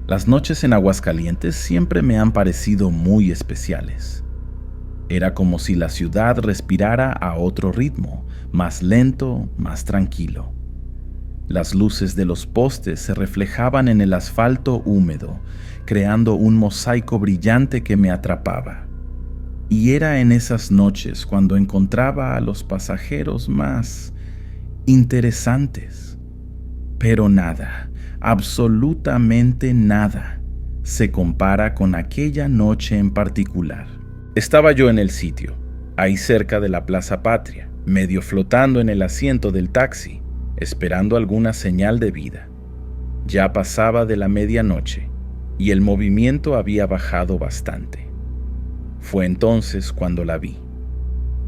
Las noches en Aguascalientes siempre me han parecido muy especiales. Era como si la ciudad respirara a otro ritmo, más lento, más tranquilo. Las luces de los postes se reflejaban en el asfalto húmedo, creando un mosaico brillante que me atrapaba. Y era en esas noches cuando encontraba a los pasajeros más interesantes. Pero nada, absolutamente nada, se compara con aquella noche en particular. Estaba yo en el sitio, ahí cerca de la Plaza Patria, medio flotando en el asiento del taxi, esperando alguna señal de vida. Ya pasaba de la medianoche y el movimiento había bajado bastante. Fue entonces cuando la vi.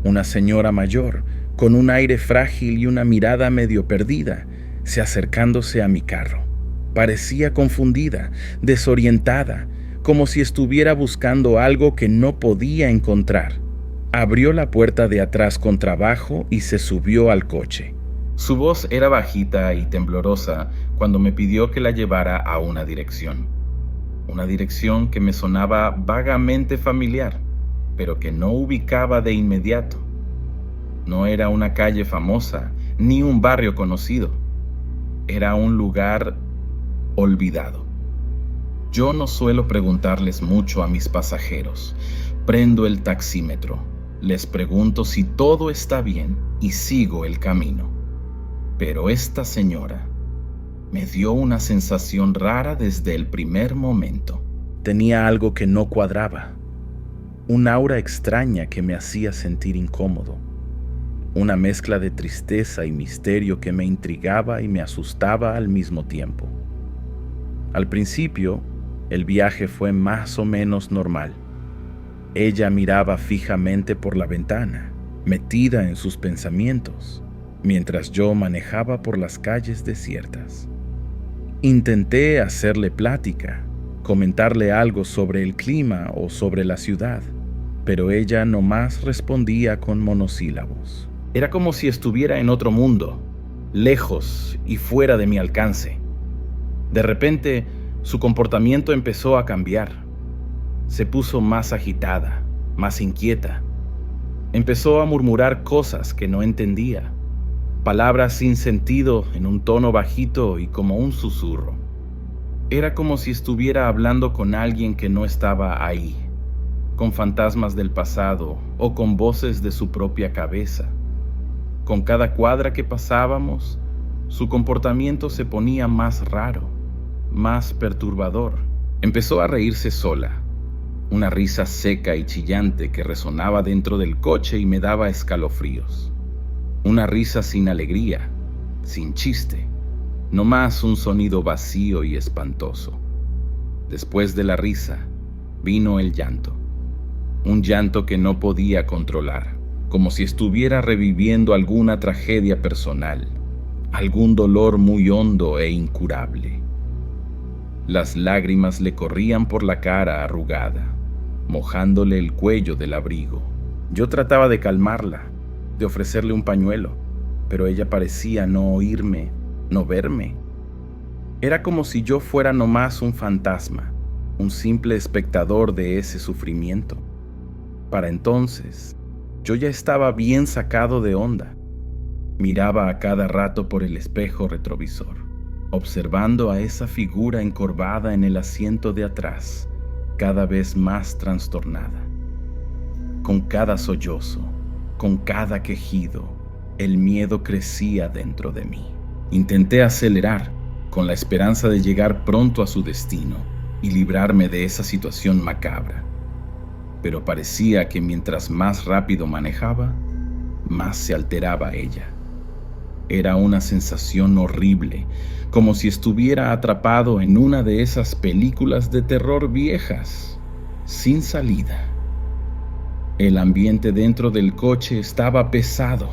Una señora mayor, con un aire frágil y una mirada medio perdida, se acercándose a mi carro. Parecía confundida, desorientada, como si estuviera buscando algo que no podía encontrar. Abrió la puerta de atrás con trabajo y se subió al coche. Su voz era bajita y temblorosa cuando me pidió que la llevara a una dirección que me sonaba vagamente familiar, pero que no ubicaba de inmediato. No era una calle famosa, ni un barrio conocido. Era un lugar olvidado. Yo no suelo preguntarles mucho a mis pasajeros. Prendo el taxímetro, les pregunto si todo está bien y sigo el camino. Pero esta señora me dio una sensación rara desde el primer momento. Tenía algo que no cuadraba, un aura extraña que me hacía sentir incómodo, una mezcla de tristeza y misterio que me intrigaba y me asustaba al mismo tiempo. Al principio, el viaje fue más o menos normal. Ella miraba fijamente por la ventana, metida en sus pensamientos, mientras yo manejaba por las calles desiertas. Intenté hacerle plática, comentarle algo sobre el clima o sobre la ciudad, pero ella nomás respondía con monosílabos. Era como si estuviera en otro mundo, lejos y fuera de mi alcance. De repente, su comportamiento empezó a cambiar. Se puso más agitada, más inquieta. Empezó a murmurar cosas que no entendía, palabras sin sentido en un tono bajito y como un susurro. Era como si estuviera hablando con alguien que no estaba ahí, con fantasmas del pasado o con voces de su propia cabeza. Con cada cuadra que pasábamos, su comportamiento se ponía más raro, más perturbador. Empezó a reírse sola, una risa seca y chillante que resonaba dentro del coche y me daba escalofríos. Una risa sin alegría, sin chiste, nomás un sonido vacío y espantoso. Después de la risa, vino el llanto. Un llanto que no podía controlar, como si estuviera reviviendo alguna tragedia personal, algún dolor muy hondo e incurable. Las lágrimas le corrían por la cara arrugada, mojándole el cuello del abrigo. Yo trataba de calmarla, de ofrecerle un pañuelo, pero ella parecía no oírme, no verme. Era como si yo fuera nomás un fantasma, un simple espectador de ese sufrimiento. Para entonces, yo ya estaba bien sacado de onda. Miraba a cada rato por el espejo retrovisor, observando a esa figura encorvada en el asiento de atrás, cada vez más trastornada. Con cada sollozo, con cada quejido, el miedo crecía dentro de mí. Intenté acelerar, con la esperanza de llegar pronto a su destino y librarme de esa situación macabra. Pero parecía que mientras más rápido manejaba, más se alteraba ella. Era una sensación horrible, como si estuviera atrapado en una de esas películas de terror viejas, sin salida. El ambiente dentro del coche estaba pesado,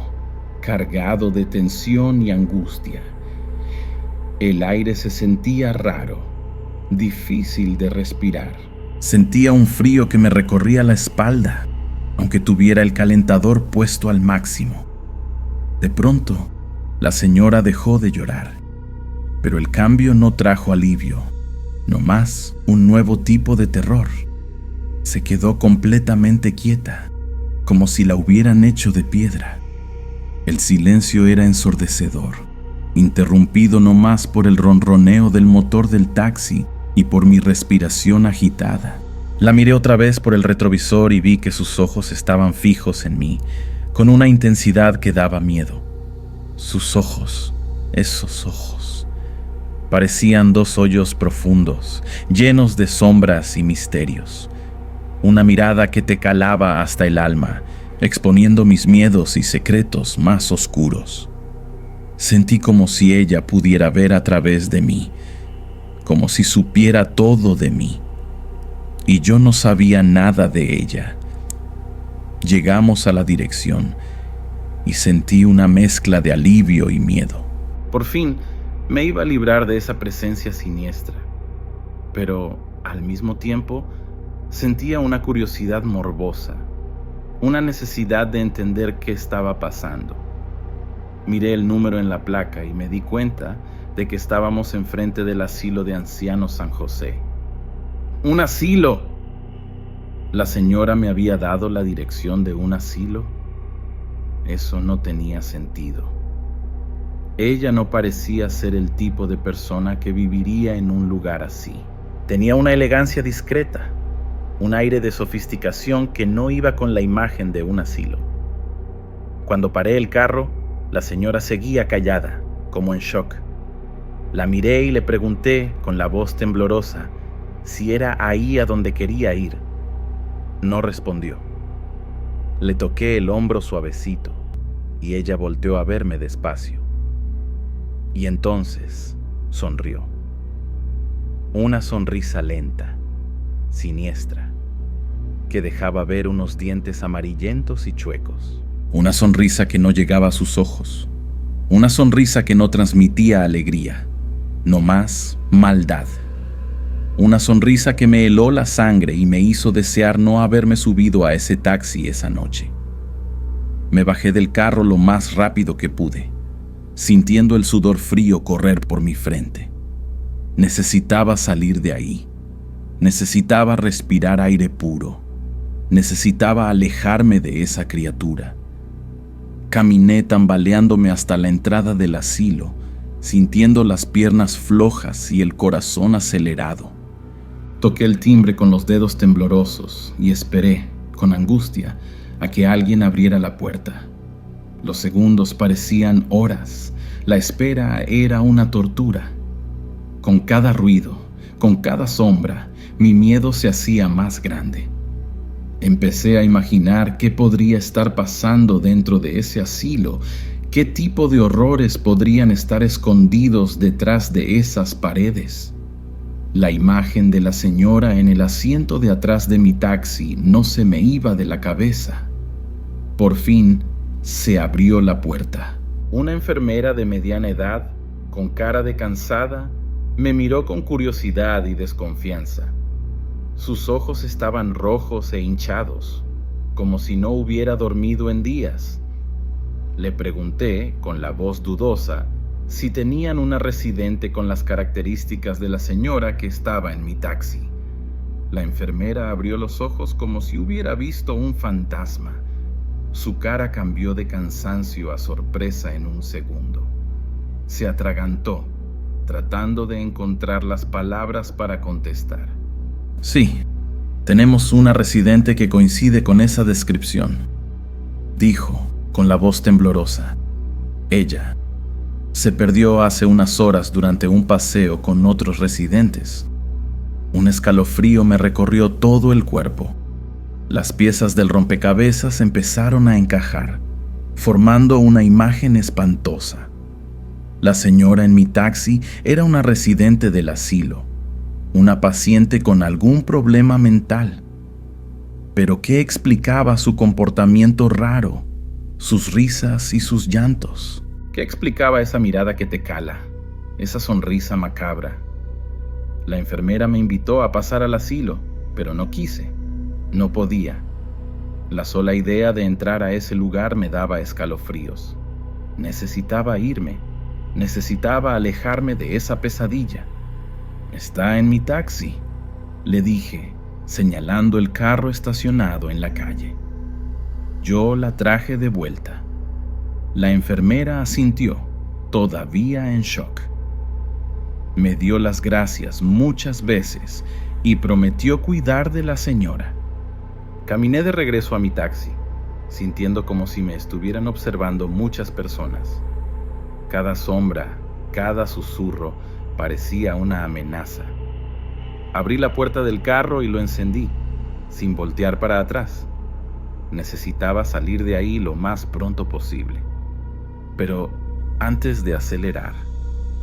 cargado de tensión y angustia. El aire se sentía raro, difícil de respirar. Sentía un frío que me recorría la espalda, aunque tuviera el calentador puesto al máximo. De pronto, la señora dejó de llorar, pero el cambio no trajo alivio. No más un nuevo tipo de terror. Se quedó completamente quieta, como si la hubieran hecho de piedra. El silencio era ensordecedor, interrumpido no más por el ronroneo del motor del taxi y por mi respiración agitada. La miré otra vez por el retrovisor y vi que sus ojos estaban fijos en mí, con una intensidad que daba miedo. Sus ojos, esos ojos, parecían dos hoyos profundos, llenos de sombras y misterios. Una mirada que te calaba hasta el alma, exponiendo mis miedos y secretos más oscuros. Sentí como si ella pudiera ver a través de mí, como si supiera todo de mí, y yo no sabía nada de ella. Llegamos a la dirección y sentí una mezcla de alivio y miedo. Por fin me iba a librar de esa presencia siniestra, pero al mismo tiempo sentía una curiosidad morbosa, una necesidad de entender qué estaba pasando. Miré el número en la placa y me di cuenta de que estábamos enfrente del asilo de ancianos San José. ¡Un asilo! ¿La señora me había dado la dirección de un asilo? Eso no tenía sentido. Ella no parecía ser el tipo de persona que viviría en un lugar así. Tenía una elegancia discreta, un aire de sofisticación que no iba con la imagen de un asilo. Cuando paré el carro, la señora seguía callada, como en shock. La miré y le pregunté con la voz temblorosa si era ahí a donde quería ir. No respondió. Le toqué el hombro suavecito y ella volteó a verme despacio. Y entonces sonrió. Una sonrisa lenta, siniestra, que dejaba ver unos dientes amarillentos y chuecos. Una sonrisa que no llegaba a sus ojos. Una sonrisa que no transmitía alegría, no más maldad. Una sonrisa que me heló la sangre y me hizo desear no haberme subido a ese taxi esa noche. Me bajé del carro lo más rápido que pude, sintiendo el sudor frío correr por mi frente. Necesitaba salir de ahí. Necesitaba respirar aire puro. Necesitaba alejarme de esa criatura. Caminé tambaleándome hasta la entrada del asilo, sintiendo las piernas flojas y el corazón acelerado. Toqué el timbre con los dedos temblorosos y esperé, con angustia, a que alguien abriera la puerta. Los segundos parecían horas. La espera era una tortura. Con cada ruido, con cada sombra, mi miedo se hacía más grande. Empecé a imaginar qué podría estar pasando dentro de ese asilo, qué tipo de horrores podrían estar escondidos detrás de esas paredes. La imagen de la señora en el asiento de atrás de mi taxi no se me iba de la cabeza. Por fin se abrió la puerta. Una enfermera de mediana edad, con cara de cansada, me miró con curiosidad y desconfianza. Sus ojos estaban rojos e hinchados, como si no hubiera dormido en días. Le pregunté, con la voz dudosa, si tenían una residente con las características de la señora que estaba en mi taxi. La enfermera abrió los ojos como si hubiera visto un fantasma. Su cara cambió de cansancio a sorpresa en un segundo. Se atragantó, tratando de encontrar las palabras para contestar. Sí, tenemos una residente que coincide con esa descripción, dijo con la voz temblorosa. Ella se perdió hace unas horas durante un paseo con otros residentes. Un escalofrío me recorrió todo el cuerpo. Las piezas del rompecabezas empezaron a encajar, formando una imagen espantosa. La señora en mi taxi era una residente del asilo, una paciente con algún problema mental. Pero ¿qué explicaba su comportamiento raro, sus risas y sus llantos? ¿Qué explicaba esa mirada que te cala, esa sonrisa macabra? La enfermera me invitó a pasar al asilo, pero no quise, no podía. La sola idea de entrar a ese lugar me daba escalofríos. Necesitaba irme, necesitaba alejarme de esa pesadilla. Está en mi taxi, le dije, señalando el carro estacionado en la calle. Yo la traje de vuelta. La enfermera asintió, todavía en shock. Me dio las gracias muchas veces y prometió cuidar de la señora. Caminé de regreso a mi taxi, sintiendo como si me estuvieran observando muchas personas. Cada sombra, cada susurro parecía una amenaza. Abrí la puerta del carro y lo encendí, sin voltear para atrás. Necesitaba salir de ahí lo más pronto posible. Pero antes de acelerar,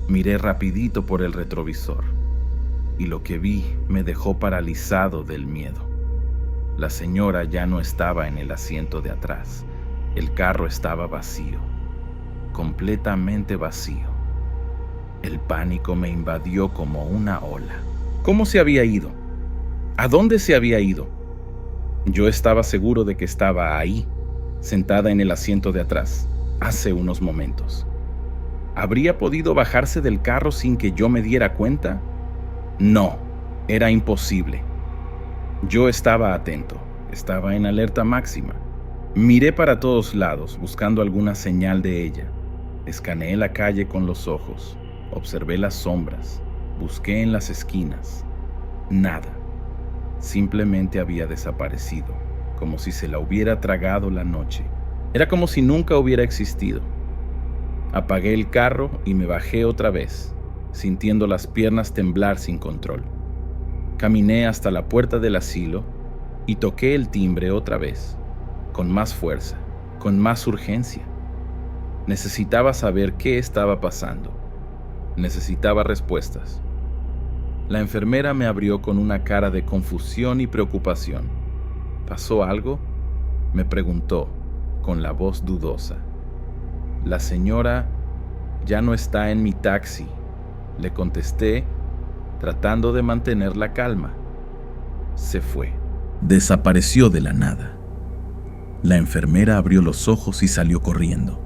miré rapidito por el retrovisor y lo que vi me dejó paralizado del miedo. La señora ya no estaba en el asiento de atrás. El carro estaba vacío, completamente vacío. El pánico me invadió como una ola. ¿Cómo se había ido? ¿A dónde se había ido? Yo estaba seguro de que estaba ahí, sentada en el asiento de atrás, hace unos momentos. ¿Habría podido bajarse del carro sin que yo me diera cuenta? No, era imposible. Yo estaba atento, estaba en alerta máxima. Miré para todos lados, buscando alguna señal de ella. Escaneé la calle con los ojos, observé las sombras, busqué en las esquinas. Nada. Simplemente había desaparecido, como si se la hubiera tragado la noche. Era como si nunca hubiera existido. Apagué el carro y me bajé otra vez, sintiendo las piernas temblar sin control. Caminé hasta la puerta del asilo y toqué el timbre otra vez, con más fuerza, con más urgencia. Necesitaba saber qué estaba pasando. Necesitaba respuestas. La enfermera me abrió con una cara de confusión y preocupación. ¿Pasó algo?, me preguntó, con la voz dudosa. La señora ya no está en mi taxi, le contesté, tratando de mantener la calma. Se fue. Desapareció de la nada. La enfermera abrió los ojos y salió corriendo,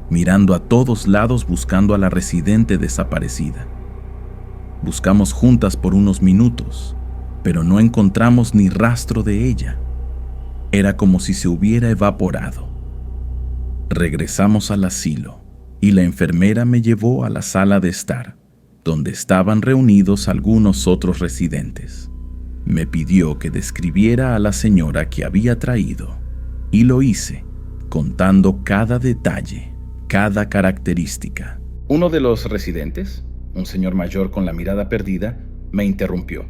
mirando a todos lados buscando a la residente desaparecida. Buscamos juntas por unos minutos, pero no encontramos ni rastro de ella. Era como si se hubiera evaporado. Regresamos al asilo y la enfermera me llevó a la sala de estar, donde estaban reunidos algunos otros residentes. Me pidió que describiera a la señora que había traído, y lo hice, contando cada detalle, cada característica. Uno de los residentes, un señor mayor con la mirada perdida, me interrumpió.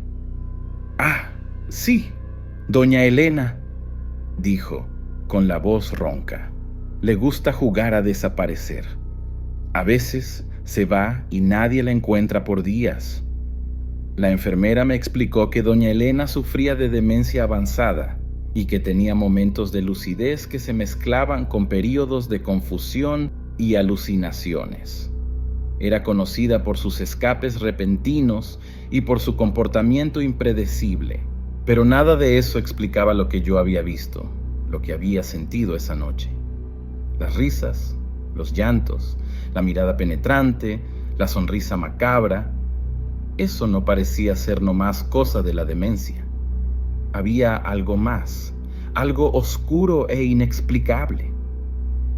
«Ah, sí, doña Elena», dijo, con la voz ronca. «Le gusta jugar a desaparecer. A veces se va y nadie la encuentra por días». La enfermera me explicó que doña Elena sufría de demencia avanzada y que tenía momentos de lucidez que se mezclaban con períodos de confusión y alucinaciones. Era conocida por sus escapes repentinos y por su comportamiento impredecible, pero nada de eso explicaba lo que yo había visto, lo que había sentido esa noche. Las risas, los llantos, la mirada penetrante, la sonrisa macabra, eso no parecía ser nomás cosa de la demencia. Había algo más, algo oscuro e inexplicable.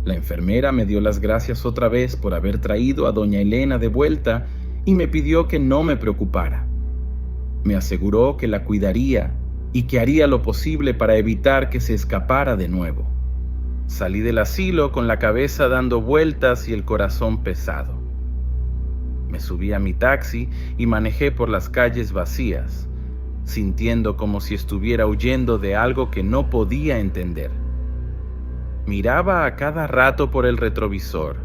La enfermera me dio las gracias otra vez por haber traído a doña Elena de vuelta y me pidió que no me preocupara. Me aseguró que la cuidaría y que haría lo posible para evitar que se escapara de nuevo. Salí del asilo con la cabeza dando vueltas y el corazón pesado. Me subí a mi taxi y manejé por las calles vacías, sintiendo como si estuviera huyendo de algo que no podía entender. Miraba a cada rato por el retrovisor,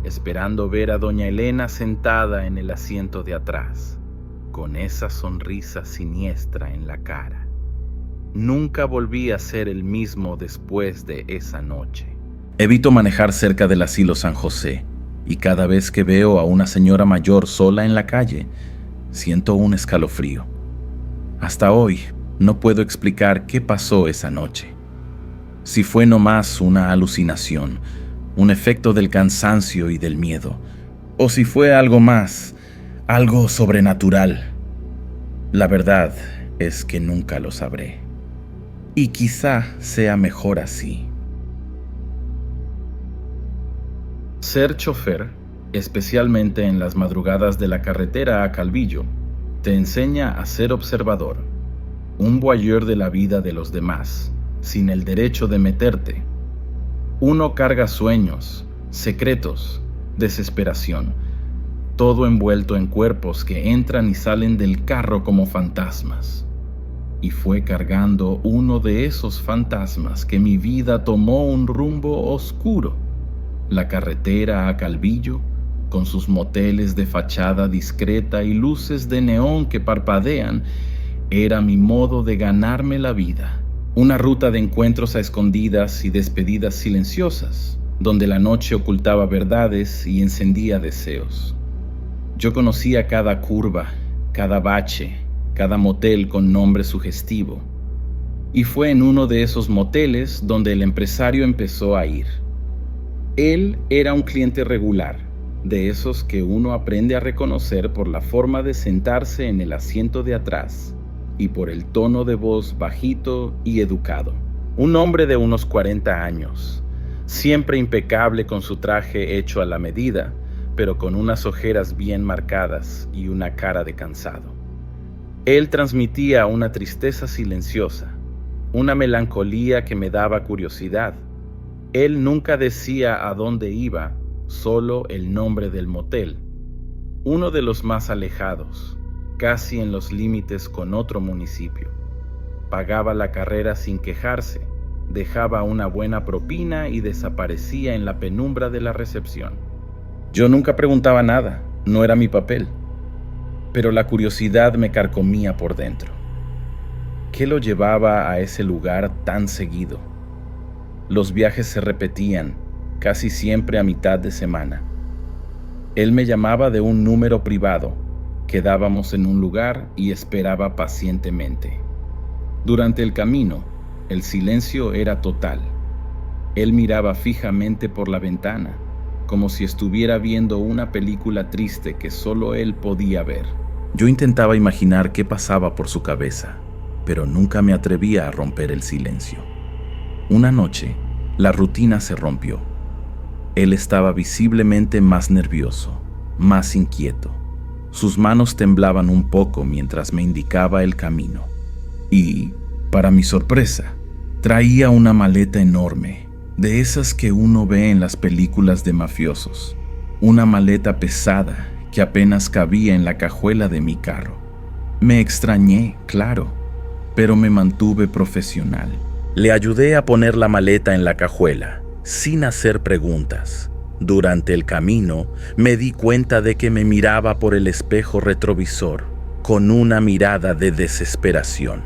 esperando ver a doña Elena sentada en el asiento de atrás, con esa sonrisa siniestra en la cara. Nunca volví a ser el mismo después de esa noche. Evito manejar cerca del asilo San José, y cada vez que veo a una señora mayor sola en la calle, siento un escalofrío. Hasta hoy no puedo explicar qué pasó esa noche. Si fue nomás una alucinación, un efecto del cansancio y del miedo, o si fue algo más, algo sobrenatural. La verdad es que nunca lo sabré. Y quizá sea mejor así. Ser chofer, especialmente en las madrugadas de la carretera a Calvillo, te enseña a ser observador, un voyeur de la vida de los demás, sin el derecho de meterte. Uno carga sueños, secretos, desesperación, todo envuelto en cuerpos que entran y salen del carro como fantasmas. Y fue cargando uno de esos fantasmas que mi vida tomó un rumbo oscuro. La carretera a Calvillo, con sus moteles de fachada discreta y luces de neón que parpadean, era mi modo de ganarme la vida. Una ruta de encuentros a escondidas y despedidas silenciosas, donde la noche ocultaba verdades y encendía deseos. Yo conocía cada curva, cada bache, cada motel con nombre sugestivo. Y fue en uno de esos moteles donde el empresario empezó a ir. Él era un cliente regular, de esos que uno aprende a reconocer por la forma de sentarse en el asiento de atrás y por el tono de voz bajito y educado. Un hombre de unos 40 años, siempre impecable con su traje hecho a la medida, pero con unas ojeras bien marcadas y una cara de cansado. Él transmitía una tristeza silenciosa, una melancolía que me daba curiosidad. Él nunca decía a dónde iba, solo el nombre del motel, uno de los más alejados, casi en los límites con otro municipio. Pagaba la carrera sin quejarse, dejaba una buena propina y desaparecía en la penumbra de la recepción. Yo nunca preguntaba nada, no era mi papel, pero la curiosidad me carcomía por dentro. ¿Qué lo llevaba a ese lugar tan seguido? Los viajes se repetían, casi siempre a mitad de semana. Él me llamaba de un número privado, quedábamos en un lugar y esperaba pacientemente. Durante el camino, el silencio era total. Él miraba fijamente por la ventana, como si estuviera viendo una película triste que solo él podía ver. Yo intentaba imaginar qué pasaba por su cabeza, pero nunca me atrevía a romper el silencio. Una noche, la rutina se rompió. Él estaba visiblemente más nervioso, más inquieto. Sus manos temblaban un poco mientras me indicaba el camino. Y, para mi sorpresa, traía una maleta enorme, de esas que uno ve en las películas de mafiosos. Una maleta pesada que apenas cabía en la cajuela de mi carro. Me extrañé, claro, pero me mantuve profesional. Le ayudé a poner la maleta en la cajuela, sin hacer preguntas. Durante el camino, me di cuenta de que me miraba por el espejo retrovisor, con una mirada de desesperación.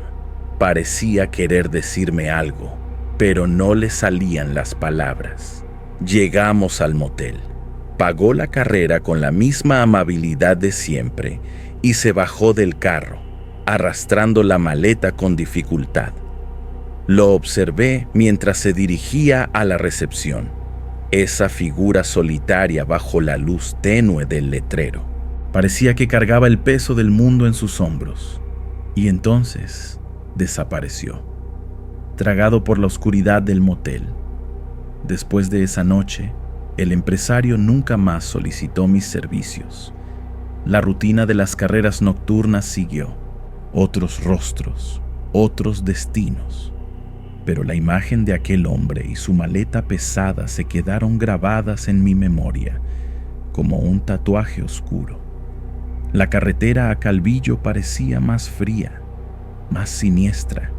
Parecía querer decirme algo, pero no le salían las palabras. Llegamos al motel. Pagó la carrera con la misma amabilidad de siempre y se bajó del carro, arrastrando la maleta con dificultad. Lo observé mientras se dirigía a la recepción, esa figura solitaria bajo la luz tenue del letrero. Parecía que cargaba el peso del mundo en sus hombros, y entonces desapareció, tragado por la oscuridad del motel. Después de esa noche, el empresario nunca más solicitó mis servicios. La rutina de las carreras nocturnas siguió, otros rostros, otros destinos. Pero la imagen de aquel hombre y su maleta pesada se quedaron grabadas en mi memoria, como un tatuaje oscuro. La carretera a Calvillo parecía más fría, más siniestra,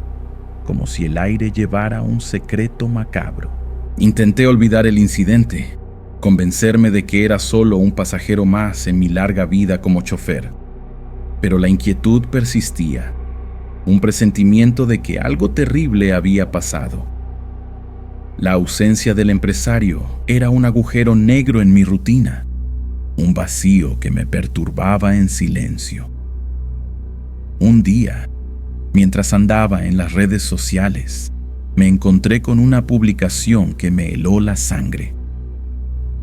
como si el aire llevara un secreto macabro. Intenté olvidar el incidente, convencerme de que era solo un pasajero más en mi larga vida como chofer. Pero la inquietud persistía, un presentimiento de que algo terrible había pasado. La ausencia del empresario era un agujero negro en mi rutina, un vacío que me perturbaba en silencio. Un día, mientras andaba en las redes sociales, me encontré con una publicación que me heló la sangre.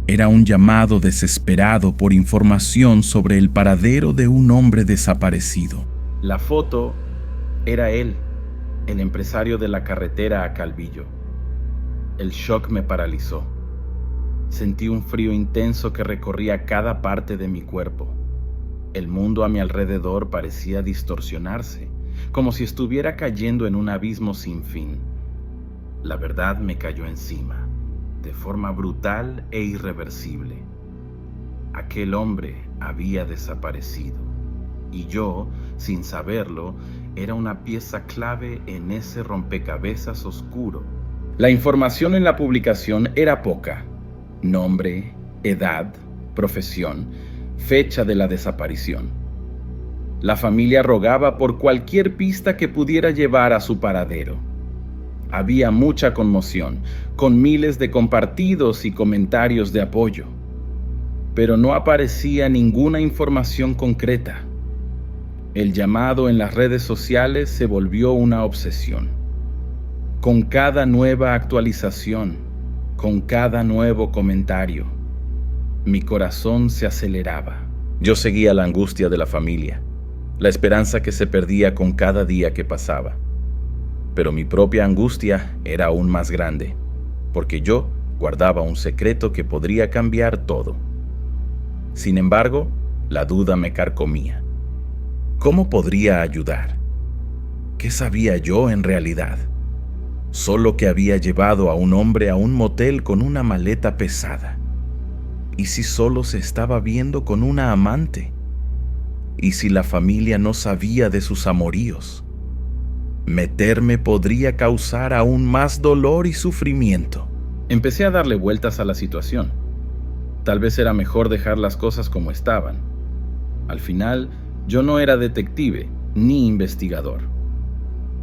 Era un llamado desesperado por información sobre el paradero de un hombre desaparecido. La foto era él, el empresario de la carretera a Calvillo. El shock me paralizó. Sentí un frío intenso que recorría cada parte de mi cuerpo. El mundo a mi alrededor parecía distorsionarse, como si estuviera cayendo en un abismo sin fin. La verdad me cayó encima, de forma brutal e irreversible. Aquel hombre había desaparecido, y yo, sin saberlo, era una pieza clave en ese rompecabezas oscuro. La información en la publicación era poca: nombre, edad, profesión, fecha de la desaparición. La familia rogaba por cualquier pista que pudiera llevar a su paradero. Había mucha conmoción, con miles de compartidos y comentarios de apoyo. Pero no aparecía ninguna información concreta. El llamado en las redes sociales se volvió una obsesión. Con cada nueva actualización, con cada nuevo comentario, mi corazón se aceleraba. Yo seguía la angustia de la familia, la esperanza que se perdía con cada día que pasaba. Pero mi propia angustia era aún más grande, porque yo guardaba un secreto que podría cambiar todo. Sin embargo, la duda me carcomía. ¿Cómo podría ayudar? ¿Qué sabía yo en realidad? Solo que había llevado a un hombre a un motel con una maleta pesada. ¿Y si solo se estaba viendo con una amante? ¿Y si la familia no sabía de sus amoríos? Meterme podría causar aún más dolor y sufrimiento. Empecé a darle vueltas a la situación. Tal vez era mejor dejar las cosas como estaban. Al final, yo no era detective ni investigador.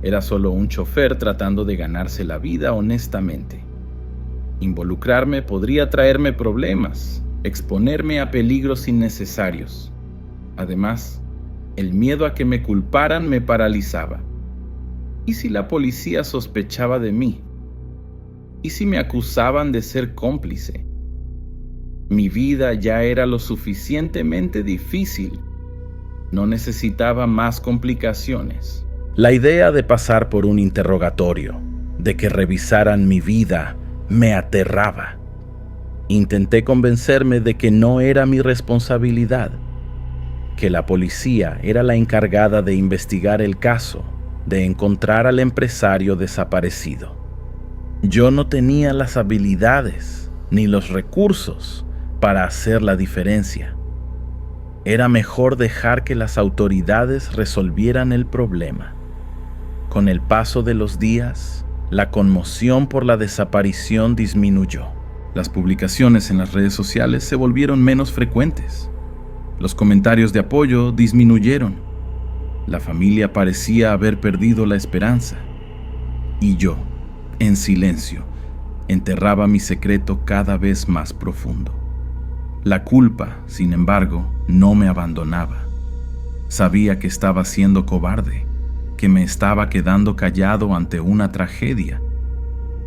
Era solo un chofer tratando de ganarse la vida honestamente. Involucrarme podría traerme problemas, exponerme a peligros innecesarios. Además, el miedo a que me culparan me paralizaba. ¿Y si la policía sospechaba de mí? ¿Y si me acusaban de ser cómplice? Mi vida ya era lo suficientemente difícil. No necesitaba más complicaciones. La idea de pasar por un interrogatorio, de que revisaran mi vida, me aterraba. Intenté convencerme de que no era mi responsabilidad, que la policía era la encargada de investigar el caso, de encontrar al empresario desaparecido. Yo no tenía las habilidades ni los recursos para hacer la diferencia. Era mejor dejar que las autoridades resolvieran el problema. Con el paso de los días, la conmoción por la desaparición disminuyó. Las publicaciones en las redes sociales se volvieron menos frecuentes. Los comentarios de apoyo disminuyeron. La familia parecía haber perdido la esperanza. Y yo, en silencio, enterraba mi secreto cada vez más profundo. La culpa, sin embargo, no me abandonaba. Sabía que estaba siendo cobarde, que me estaba quedando callado ante una tragedia,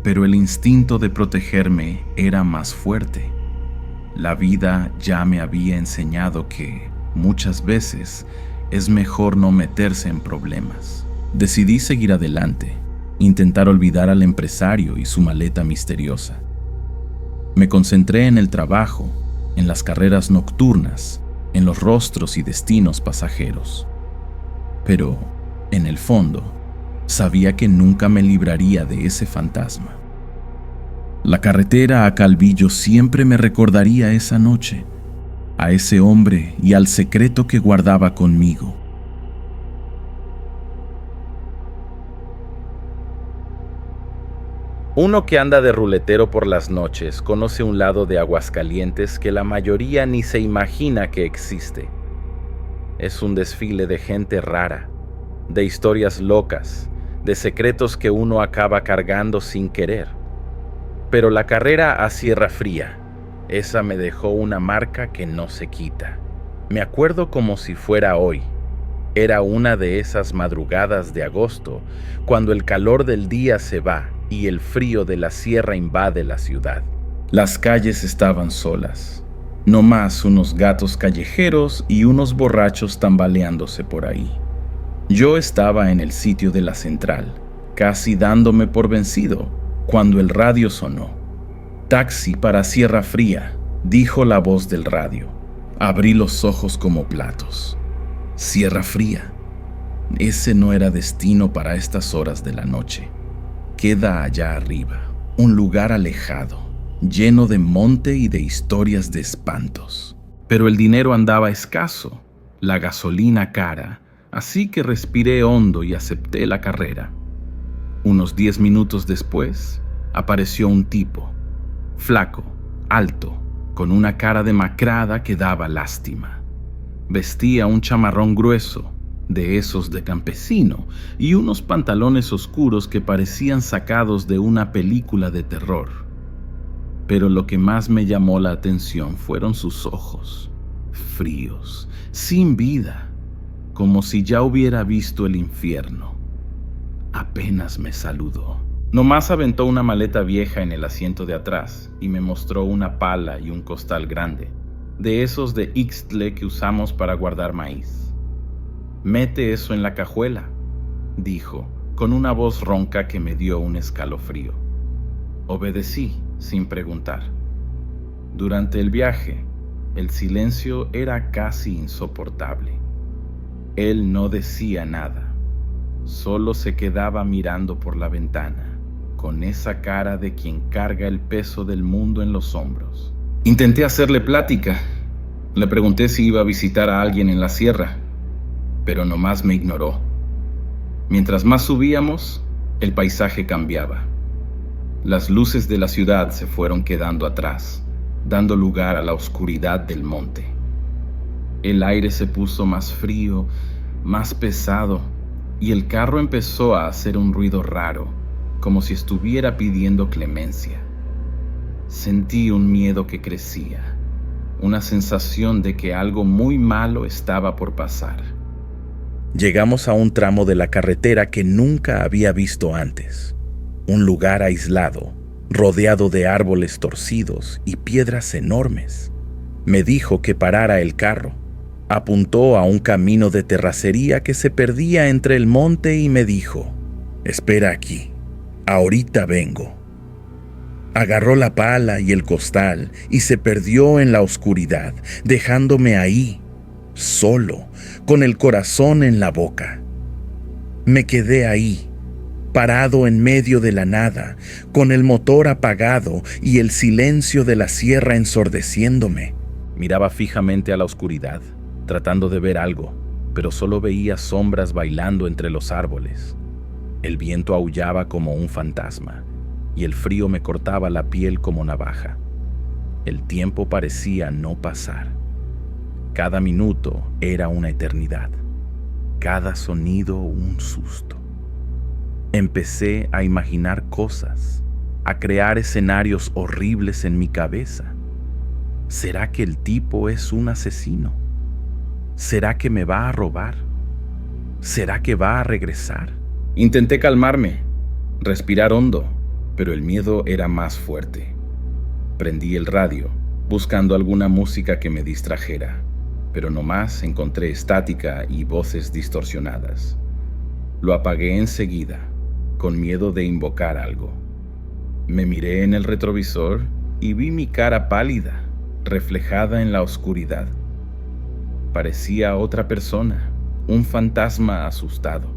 pero el instinto de protegerme era más fuerte. La vida ya me había enseñado que, muchas veces, es mejor no meterse en problemas. Decidí seguir adelante, intentar olvidar al empresario y su maleta misteriosa. Me concentré en el trabajo, en las carreras nocturnas, en los rostros y destinos pasajeros. Pero, en el fondo, sabía que nunca me libraría de ese fantasma. La carretera a Calvillo siempre me recordaría esa noche, a ese hombre y al secreto que guardaba conmigo. Uno que anda de ruletero por las noches conoce un lado de Aguascalientes que la mayoría ni se imagina que existe. Es un desfile de gente rara, de historias locas, de secretos que uno acaba cargando sin querer. Pero la carrera a Sierra Fría, esa me dejó una marca que no se quita. Me acuerdo como si fuera hoy. Era una de esas madrugadas de agosto, cuando el calor del día se va y el frío de la sierra invade la ciudad. Las calles estaban solas, no más unos gatos callejeros y unos borrachos tambaleándose por ahí. Yo estaba en el sitio de la central, casi dándome por vencido, cuando el radio sonó. «Taxi para Sierra Fría», dijo la voz del radio. Abrí los ojos como platos. Sierra Fría. Ese no era destino para estas horas de la noche. Queda allá arriba, un lugar alejado, lleno de monte y de historias de espantos. Pero el dinero andaba escaso, la gasolina cara, así que respiré hondo y acepté la carrera. Unos 10 minutos después, apareció un tipo, flaco, alto, con una cara demacrada que daba lástima. Vestía un chamarrón grueso, de esos de campesino, y unos pantalones oscuros que parecían sacados de una película de terror. Pero lo que más me llamó la atención fueron sus ojos, fríos, sin vida, como si ya hubiera visto el infierno. Apenas me saludó. Nomás aventó una maleta vieja en el asiento de atrás y me mostró una pala y un costal grande, de esos de Ixtle que usamos para guardar maíz. «Mete eso en la cajuela», dijo, con una voz ronca que me dio un escalofrío. Obedecí, sin preguntar. Durante el viaje, el silencio era casi insoportable. Él no decía nada, solo se quedaba mirando por la ventana, con esa cara de quien carga el peso del mundo en los hombros. Intenté hacerle plática. Le pregunté si iba a visitar a alguien en la sierra, pero nomás me ignoró. Mientras más subíamos, el paisaje cambiaba. Las luces de la ciudad se fueron quedando atrás, dando lugar a la oscuridad del monte. El aire se puso más frío, más pesado, y el carro empezó a hacer un ruido raro, como si estuviera pidiendo clemencia. Sentí un miedo que crecía, una sensación de que algo muy malo estaba por pasar. Llegamos a un tramo de la carretera que nunca había visto antes. Un lugar aislado, rodeado de árboles torcidos y piedras enormes. Me dijo que parara el carro. Apuntó a un camino de terracería que se perdía entre el monte y me dijo: «Espera aquí, ahorita vengo». Agarró la pala y el costal y se perdió en la oscuridad, dejándome ahí, solo, con el corazón en la boca. Me quedé ahí, parado en medio de la nada, con el motor apagado y el silencio de la sierra ensordeciéndome. Miraba fijamente a la oscuridad, tratando de ver algo, pero solo veía sombras bailando entre los árboles. El viento aullaba como un fantasma, y el frío me cortaba la piel como navaja. El tiempo parecía no pasar. Cada minuto era una eternidad, cada sonido un susto. Empecé a imaginar cosas, a crear escenarios horribles en mi cabeza. ¿Será que el tipo es un asesino? ¿Será que me va a robar? ¿Será que va a regresar? Intenté calmarme, respirar hondo, pero el miedo era más fuerte. Prendí el radio, buscando alguna música que me distrajera, pero nomás encontré estática y voces distorsionadas. Lo apagué enseguida, con miedo de invocar algo. Me miré en el retrovisor y vi mi cara pálida, reflejada en la oscuridad. Parecía otra persona, un fantasma asustado.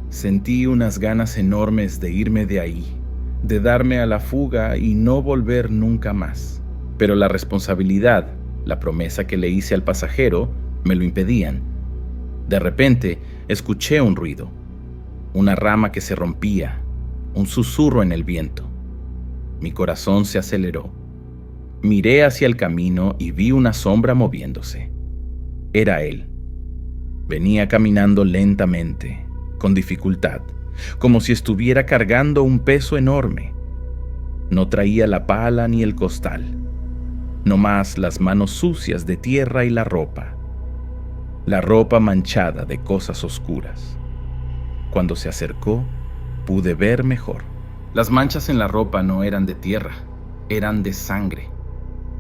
Sentí unas ganas enormes de irme de ahí, de darme a la fuga y no volver nunca más. Pero la responsabilidad, la promesa que le hice al pasajero, me lo impedían. De repente, escuché un ruido, una rama que se rompía, un susurro en el viento. Mi corazón se aceleró. Miré hacia el camino y vi una sombra moviéndose. Era él. Venía caminando lentamente, con dificultad, como si estuviera cargando un peso enorme. No traía la pala ni el costal, nomás las manos sucias de tierra y la ropa manchada de cosas oscuras. Cuando se acercó, pude ver mejor. Las manchas en la ropa no eran de tierra, eran de sangre.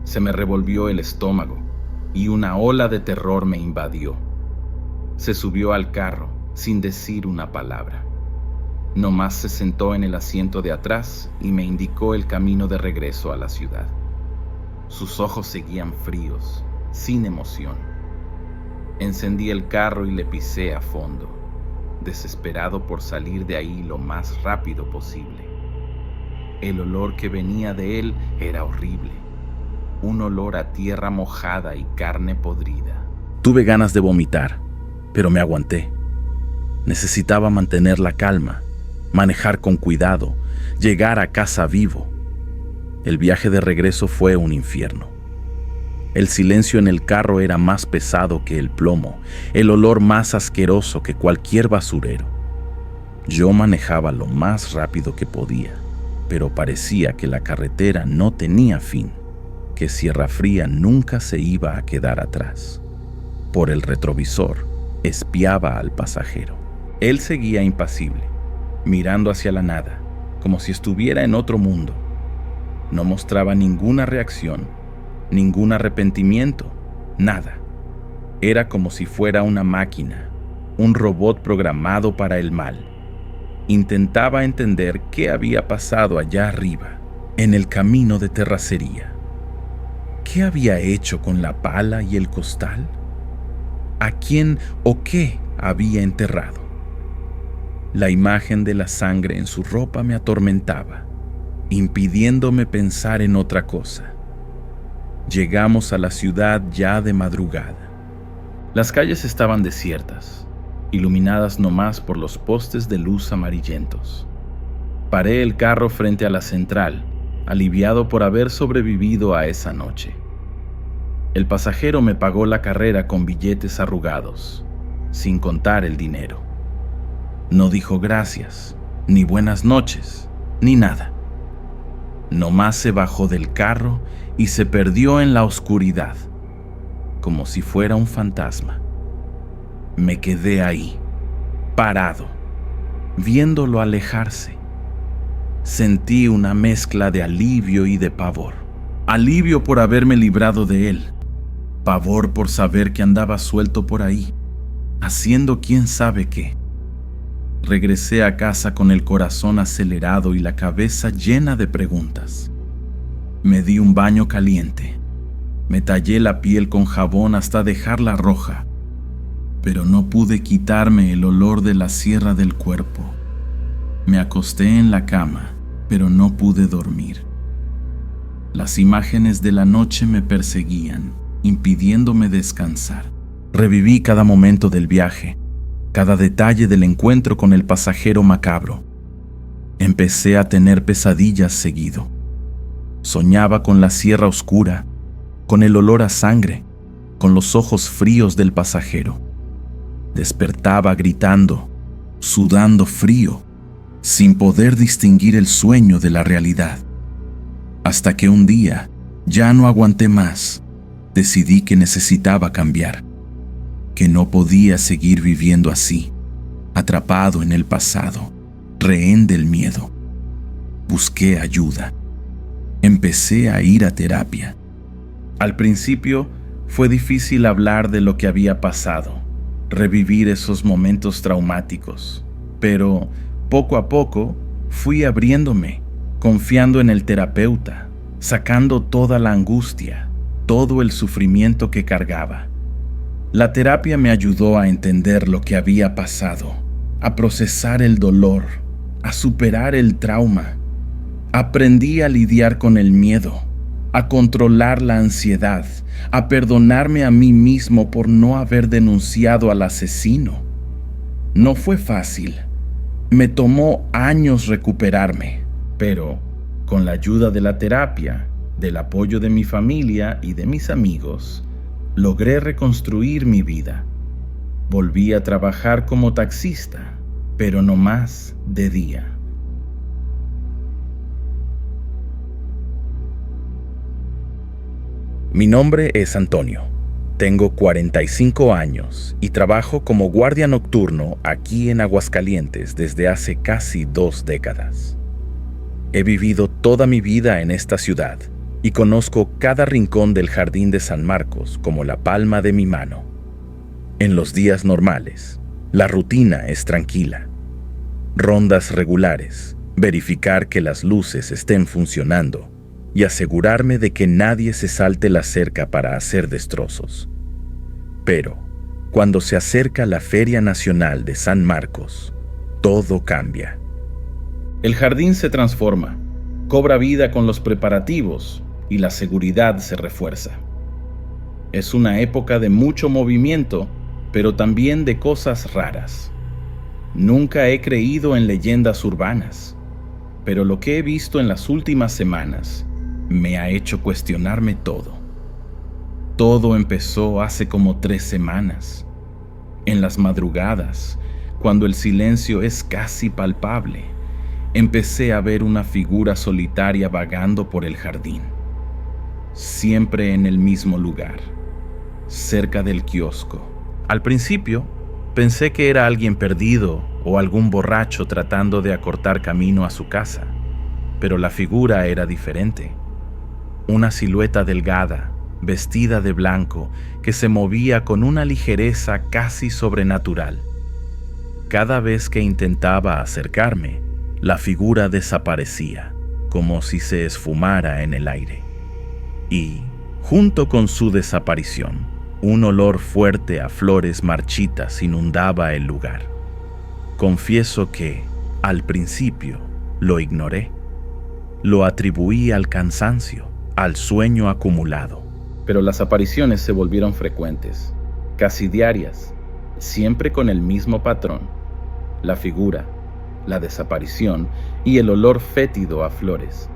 Se me revolvió el estómago y una ola de terror me invadió. Se subió al carro sin decir una palabra. Nomás se sentó en el asiento de atrás y me indicó el camino de regreso a la ciudad. Sus ojos seguían fríos, sin emoción. Encendí el carro y le pisé a fondo, desesperado por salir de ahí lo más rápido posible. El olor que venía de él era horrible, un olor a tierra mojada y carne podrida. Tuve ganas de vomitar, pero me aguanté. Necesitaba mantener la calma, manejar con cuidado, llegar a casa vivo. El viaje de regreso fue un infierno. El silencio en el carro era más pesado que el plomo, el olor más asqueroso que cualquier basurero. Yo manejaba lo más rápido que podía, pero parecía que la carretera no tenía fin, que Sierra Fría nunca se iba a quedar atrás. Por el retrovisor, espiaba al pasajero. Él seguía impasible, mirando hacia la nada, como si estuviera en otro mundo. No mostraba ninguna reacción, ningún arrepentimiento, nada. Era como si fuera una máquina, un robot programado para el mal. Intentaba entender qué había pasado allá arriba, en el camino de terracería. ¿Qué había hecho con la pala y el costal? ¿A quién o qué había enterrado? La imagen de la sangre en su ropa me atormentaba, impidiéndome pensar en otra cosa. Llegamos a la ciudad ya de madrugada. Las calles estaban desiertas, iluminadas nomás por los postes de luz amarillentos. Paré el carro frente a la central, aliviado por haber sobrevivido a esa noche. El pasajero me pagó la carrera con billetes arrugados, sin contar el dinero. No dijo gracias, ni buenas noches, ni nada. Nomás se bajó del carro y se perdió en la oscuridad, como si fuera un fantasma. Me quedé ahí, parado, viéndolo alejarse. Sentí una mezcla de alivio y de pavor. Alivio por haberme librado de él. Pavor por saber que andaba suelto por ahí, haciendo quién sabe qué. Regresé a casa con el corazón acelerado y la cabeza llena de preguntas. Me di un baño caliente. Me tallé la piel con jabón hasta dejarla roja, pero no pude quitarme el olor de la sierra del cuerpo. Me acosté en la cama, pero no pude dormir. Las imágenes de la noche me perseguían, impidiéndome descansar. Reviví cada momento del viaje, cada detalle del encuentro con el pasajero macabro. Empecé a tener pesadillas seguido. Soñaba con la sierra oscura, con el olor a sangre, con los ojos fríos del pasajero. Despertaba gritando, sudando frío, sin poder distinguir el sueño de la realidad. Hasta que un día, ya no aguanté más, decidí que necesitaba cambiar, que no podía seguir viviendo así, atrapado en el pasado, rehén del miedo. Busqué ayuda. Empecé a ir a terapia. Al principio fue difícil hablar de lo que había pasado, revivir esos momentos traumáticos, pero poco a poco fui abriéndome, confiando en el terapeuta, sacando toda la angustia, todo el sufrimiento que cargaba. La terapia me ayudó a entender lo que había pasado, a procesar el dolor, a superar el trauma. Aprendí a lidiar con el miedo, a controlar la ansiedad, a perdonarme a mí mismo por no haber denunciado al asesino. No fue fácil. Me tomó años recuperarme, pero con la ayuda de la terapia, del apoyo de mi familia y de mis amigos, logré reconstruir mi vida. Volví a trabajar como taxista, pero no más de día. Mi nombre es Antonio. Tengo 45 años y trabajo como guardia nocturno aquí en Aguascalientes desde hace casi 2 décadas. He vivido toda mi vida en esta ciudad y conozco cada rincón del Jardín de San Marcos como la palma de mi mano. En los días normales, La rutina es tranquila. Rondas regulares, verificar que las luces estén funcionando y asegurarme de que nadie se salte la cerca para hacer destrozos. Pero, cuando se acerca la Feria Nacional de San Marcos, todo cambia. El jardín se transforma, cobra vida con los preparativos y la seguridad se refuerza. Es una época de mucho movimiento, pero también de cosas raras. Nunca he creído en leyendas urbanas, pero lo que he visto en las últimas semanas me ha hecho cuestionarme todo. Todo empezó hace como 3 semanas. En las madrugadas, cuando el silencio es casi palpable, empecé a ver una figura solitaria vagando por el jardín. Siempre en el mismo lugar, cerca del kiosco. Al principio, pensé que era alguien perdido o algún borracho tratando de acortar camino a su casa, pero la figura era diferente. Una silueta delgada, vestida de blanco, que se movía con una ligereza casi sobrenatural. Cada vez que intentaba acercarme, la figura desaparecía, como si se esfumara en el aire. Y, junto con su desaparición, un olor fuerte a flores marchitas inundaba el lugar. Confieso que, al principio, lo ignoré. Lo atribuí al cansancio, al sueño acumulado. Pero las apariciones se volvieron frecuentes, casi diarias, siempre con el mismo patrón: la figura, la desaparición y el olor fétido a flores.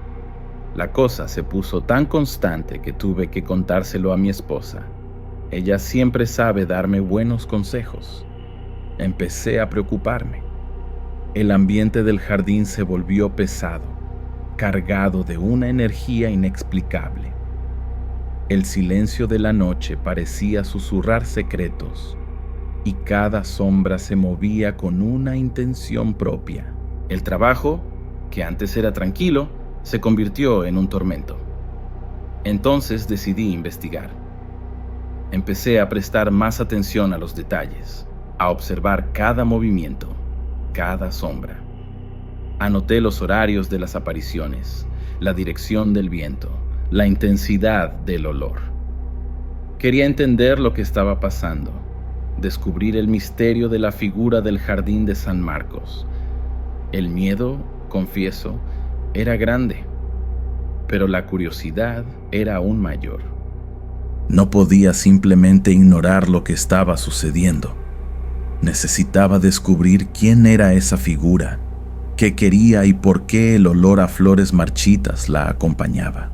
La cosa se puso tan constante que tuve que contárselo a mi esposa. Ella siempre sabe darme buenos consejos. Empecé a preocuparme. El ambiente del jardín se volvió pesado, cargado de una energía inexplicable. El silencio de la noche parecía susurrar secretos, y cada sombra se movía con una intención propia. El trabajo, que antes era tranquilo, se convirtió en un tormento. Entonces decidí investigar. Empecé a prestar más atención a los detalles, a observar cada movimiento, cada sombra. Anoté los horarios de las apariciones, la dirección del viento, la intensidad del olor. Quería entender lo que estaba pasando, descubrir el misterio de la figura del jardín de San Marcos. El miedo, confieso, era grande, pero la curiosidad era aún mayor. No podía simplemente ignorar lo que estaba sucediendo. Necesitaba descubrir quién era esa figura, qué quería y por qué el olor a flores marchitas la acompañaba.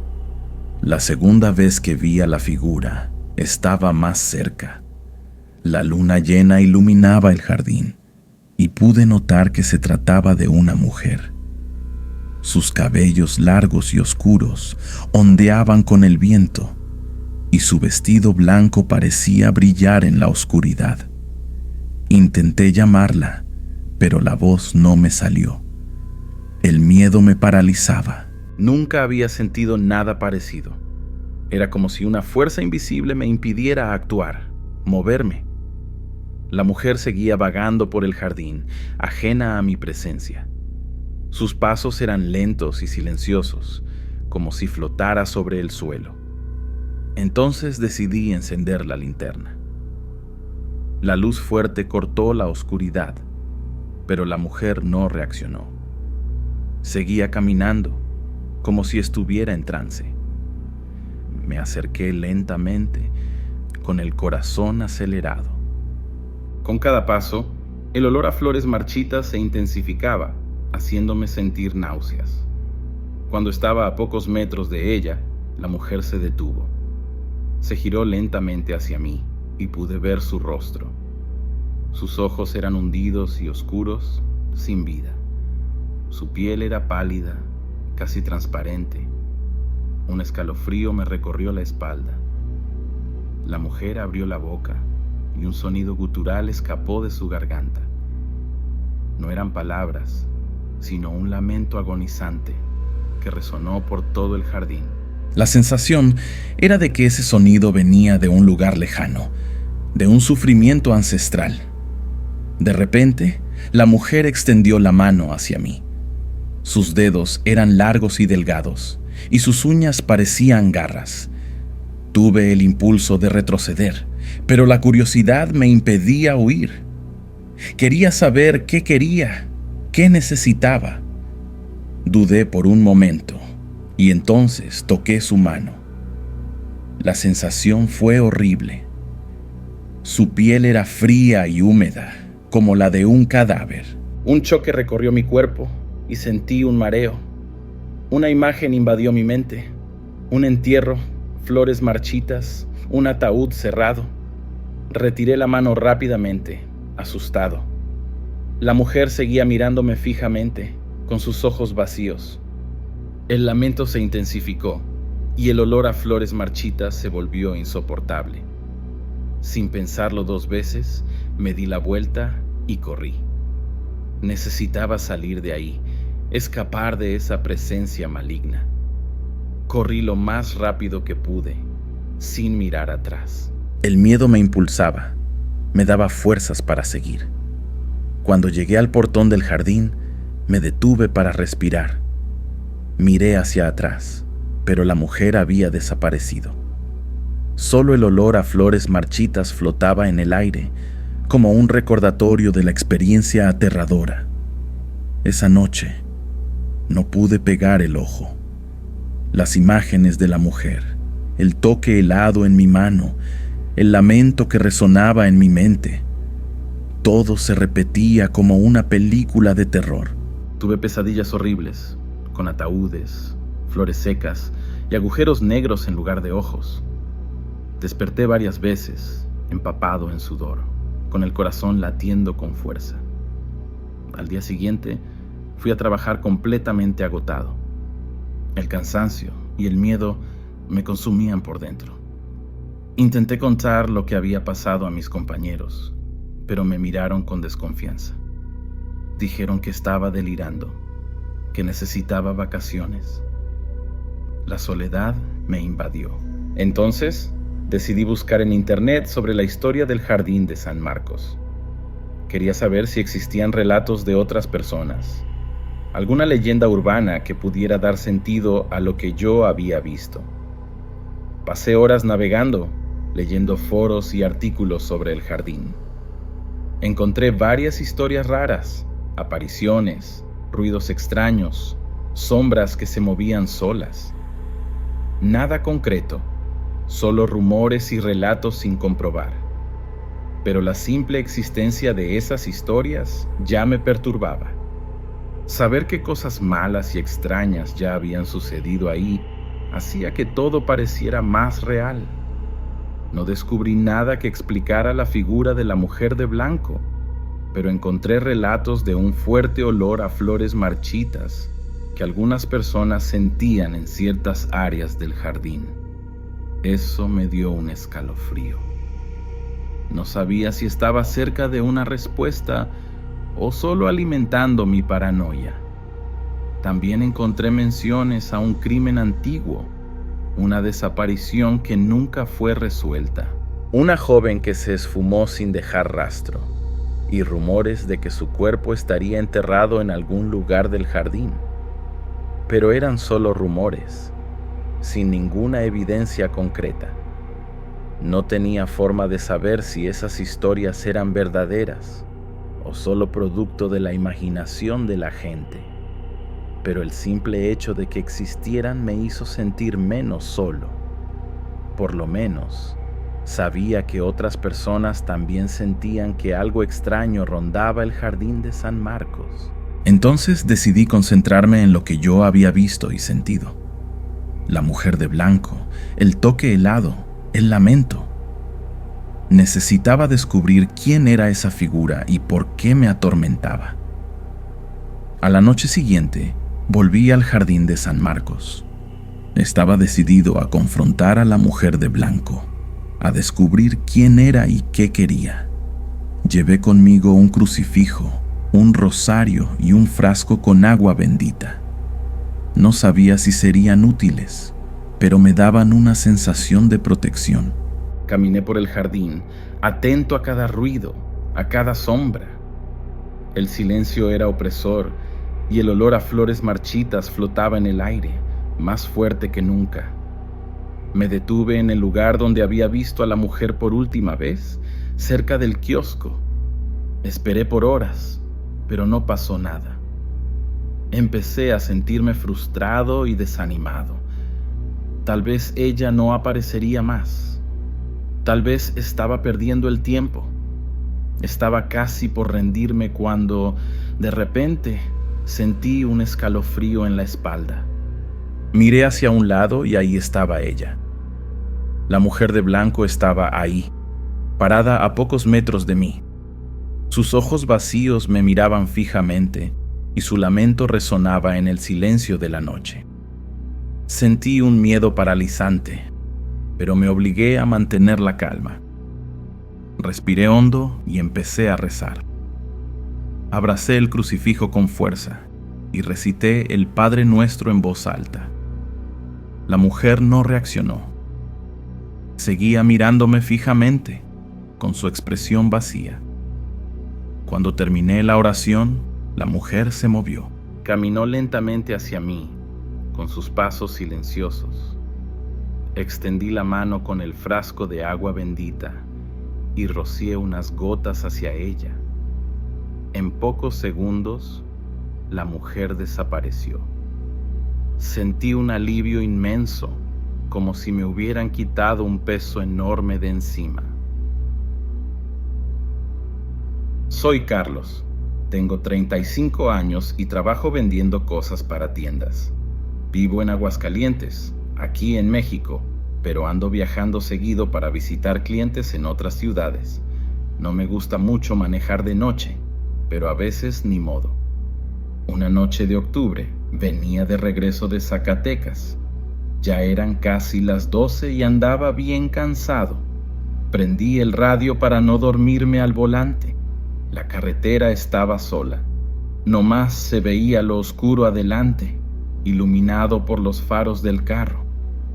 La segunda vez que vi a la figura, estaba más cerca. La luna llena iluminaba el jardín y pude notar que se trataba de una mujer. Sus cabellos largos y oscuros ondeaban con el viento, y su vestido blanco parecía brillar en la oscuridad. Intenté llamarla, pero la voz no me salió. El miedo me paralizaba. Nunca había sentido nada parecido. Era como si una fuerza invisible me impidiera actuar, moverme. La mujer seguía vagando por el jardín, ajena a mi presencia. Sus pasos eran lentos y silenciosos, como si flotara sobre el suelo. Entonces decidí encender la linterna. La luz fuerte cortó la oscuridad, pero la mujer no reaccionó. Seguía caminando, como si estuviera en trance. Me acerqué lentamente, con el corazón acelerado. Con cada paso, el olor a flores marchitas se intensificaba, haciéndome sentir náuseas. Cuando estaba a pocos metros de ella, la mujer se detuvo. Se giró lentamente hacia mí y pude ver su rostro. Sus ojos eran hundidos y oscuros, sin vida. Su piel era pálida, casi transparente. Un escalofrío me recorrió la espalda. La mujer abrió la boca y un sonido gutural escapó de su garganta. No eran palabras, sino un lamento agonizante que resonó por todo el jardín. La sensación era de que ese sonido venía de un lugar lejano, de un sufrimiento ancestral. De repente, la mujer extendió la mano hacia mí. Sus dedos eran largos y delgados, y sus uñas parecían garras. Tuve el impulso de retroceder, pero la curiosidad me impedía huir. Quería saber qué quería, qué necesitaba. Dudé por un momento, y entonces toqué su mano. La sensación fue horrible. Su piel era fría y húmeda, como la de un cadáver. Un choque recorrió mi cuerpo y sentí un mareo. Una imagen invadió mi mente. Un entierro, flores marchitas, un ataúd cerrado. Retiré la mano rápidamente, asustado. La mujer seguía mirándome fijamente, con sus ojos vacíos. El lamento se intensificó y el olor a flores marchitas se volvió insoportable. Sin pensarlo 2 veces, me di la vuelta y corrí. Necesitaba salir de ahí, escapar de esa presencia maligna. Corrí lo más rápido que pude, sin mirar atrás. El miedo me impulsaba, me daba fuerzas para seguir. Cuando llegué al portón del jardín, me detuve para respirar. Miré hacia atrás, pero la mujer había desaparecido. Solo el olor a flores marchitas flotaba en el aire, como un recordatorio de la experiencia aterradora. Esa noche, no pude pegar el ojo. Las imágenes de la mujer, el toque helado en mi mano, el lamento que resonaba en mi mente, todo se repetía como una película de terror. Tuve pesadillas horribles, con ataúdes, flores secas y agujeros negros en lugar de ojos. Desperté varias veces, empapado en sudor, con el corazón latiendo con fuerza. Al día siguiente, fui a trabajar completamente agotado. El cansancio y el miedo me consumían por dentro. Intenté contar lo que había pasado a mis compañeros, pero me miraron con desconfianza. Dijeron que estaba delirando, que necesitaba vacaciones. La soledad me invadió. Entonces, decidí buscar en internet sobre la historia del Jardín de San Marcos. Quería saber si existían relatos de otras personas, alguna leyenda urbana que pudiera dar sentido a lo que yo había visto. Pasé horas navegando, leyendo foros y artículos sobre el jardín. Encontré varias historias raras, apariciones, ruidos extraños, sombras que se movían solas. Nada concreto, solo rumores y relatos sin comprobar. Pero la simple existencia de esas historias ya me perturbaba. Saber que cosas malas y extrañas ya habían sucedido ahí hacía que todo pareciera más real. No descubrí nada que explicara la figura de la mujer de blanco, pero encontré relatos de un fuerte olor a flores marchitas que algunas personas sentían en ciertas áreas del jardín. Eso me dio un escalofrío. No sabía si estaba cerca de una respuesta o solo alimentando mi paranoia. También encontré menciones a un crimen antiguo, una desaparición que nunca fue resuelta, una joven que se esfumó sin dejar rastro, y rumores de que su cuerpo estaría enterrado en algún lugar del jardín. Pero eran solo rumores, sin ninguna evidencia concreta. No tenía forma de saber si esas historias eran verdaderas o solo producto de la imaginación de la gente. Pero el simple hecho de que existieran me hizo sentir menos solo. Por lo menos, sabía que otras personas también sentían que algo extraño rondaba el jardín de San Marcos. Entonces decidí concentrarme en lo que yo había visto y sentido. La mujer de blanco, el toque helado, el lamento. Necesitaba descubrir quién era esa figura y por qué me atormentaba. A la noche siguiente, volví al jardín de San Marcos. Estaba decidido a confrontar a la mujer de blanco, a descubrir quién era y qué quería. Llevé conmigo un crucifijo, un rosario y un frasco con agua bendita. No sabía si serían útiles, pero me daban una sensación de protección. Caminé por el jardín, atento a cada ruido, a cada sombra. El silencio era opresor y el olor a flores marchitas flotaba en el aire, más fuerte que nunca. Me detuve en el lugar donde había visto a la mujer por última vez, cerca del kiosco. Esperé por horas, pero no pasó nada. Empecé a sentirme frustrado y desanimado. Tal vez ella no aparecería más. Tal vez estaba perdiendo el tiempo. Estaba casi por rendirme cuando, de repente, sentí un escalofrío en la espalda. Miré hacia un lado y ahí estaba ella. La mujer de blanco estaba ahí, parada a pocos metros de mí. Sus ojos vacíos me miraban fijamente y su lamento resonaba en el silencio de la noche. Sentí un miedo paralizante, pero me obligué a mantener la calma. Respiré hondo y empecé a rezar. Abracé el crucifijo con fuerza y recité el Padre Nuestro en voz alta. La mujer no reaccionó. Seguía mirándome fijamente, con su expresión vacía. Cuando terminé la oración, la mujer se movió. Caminó lentamente hacia mí, con sus pasos silenciosos. Extendí la mano con el frasco de agua bendita y rocié unas gotas hacia ella. En pocos segundos, la mujer desapareció. Sentí un alivio inmenso, como si me hubieran quitado un peso enorme de encima. Soy Carlos, tengo 35 años y trabajo vendiendo cosas para tiendas. Vivo en Aguascalientes, aquí en México, pero ando viajando seguido para visitar clientes en otras ciudades. No me gusta mucho manejar de noche, pero a veces ni modo. Una noche de octubre, venía de regreso de Zacatecas. Ya eran casi las 12 y andaba bien cansado. Prendí el radio para no dormirme al volante. La carretera estaba sola. Nomás se veía lo oscuro adelante, iluminado por los faros del carro.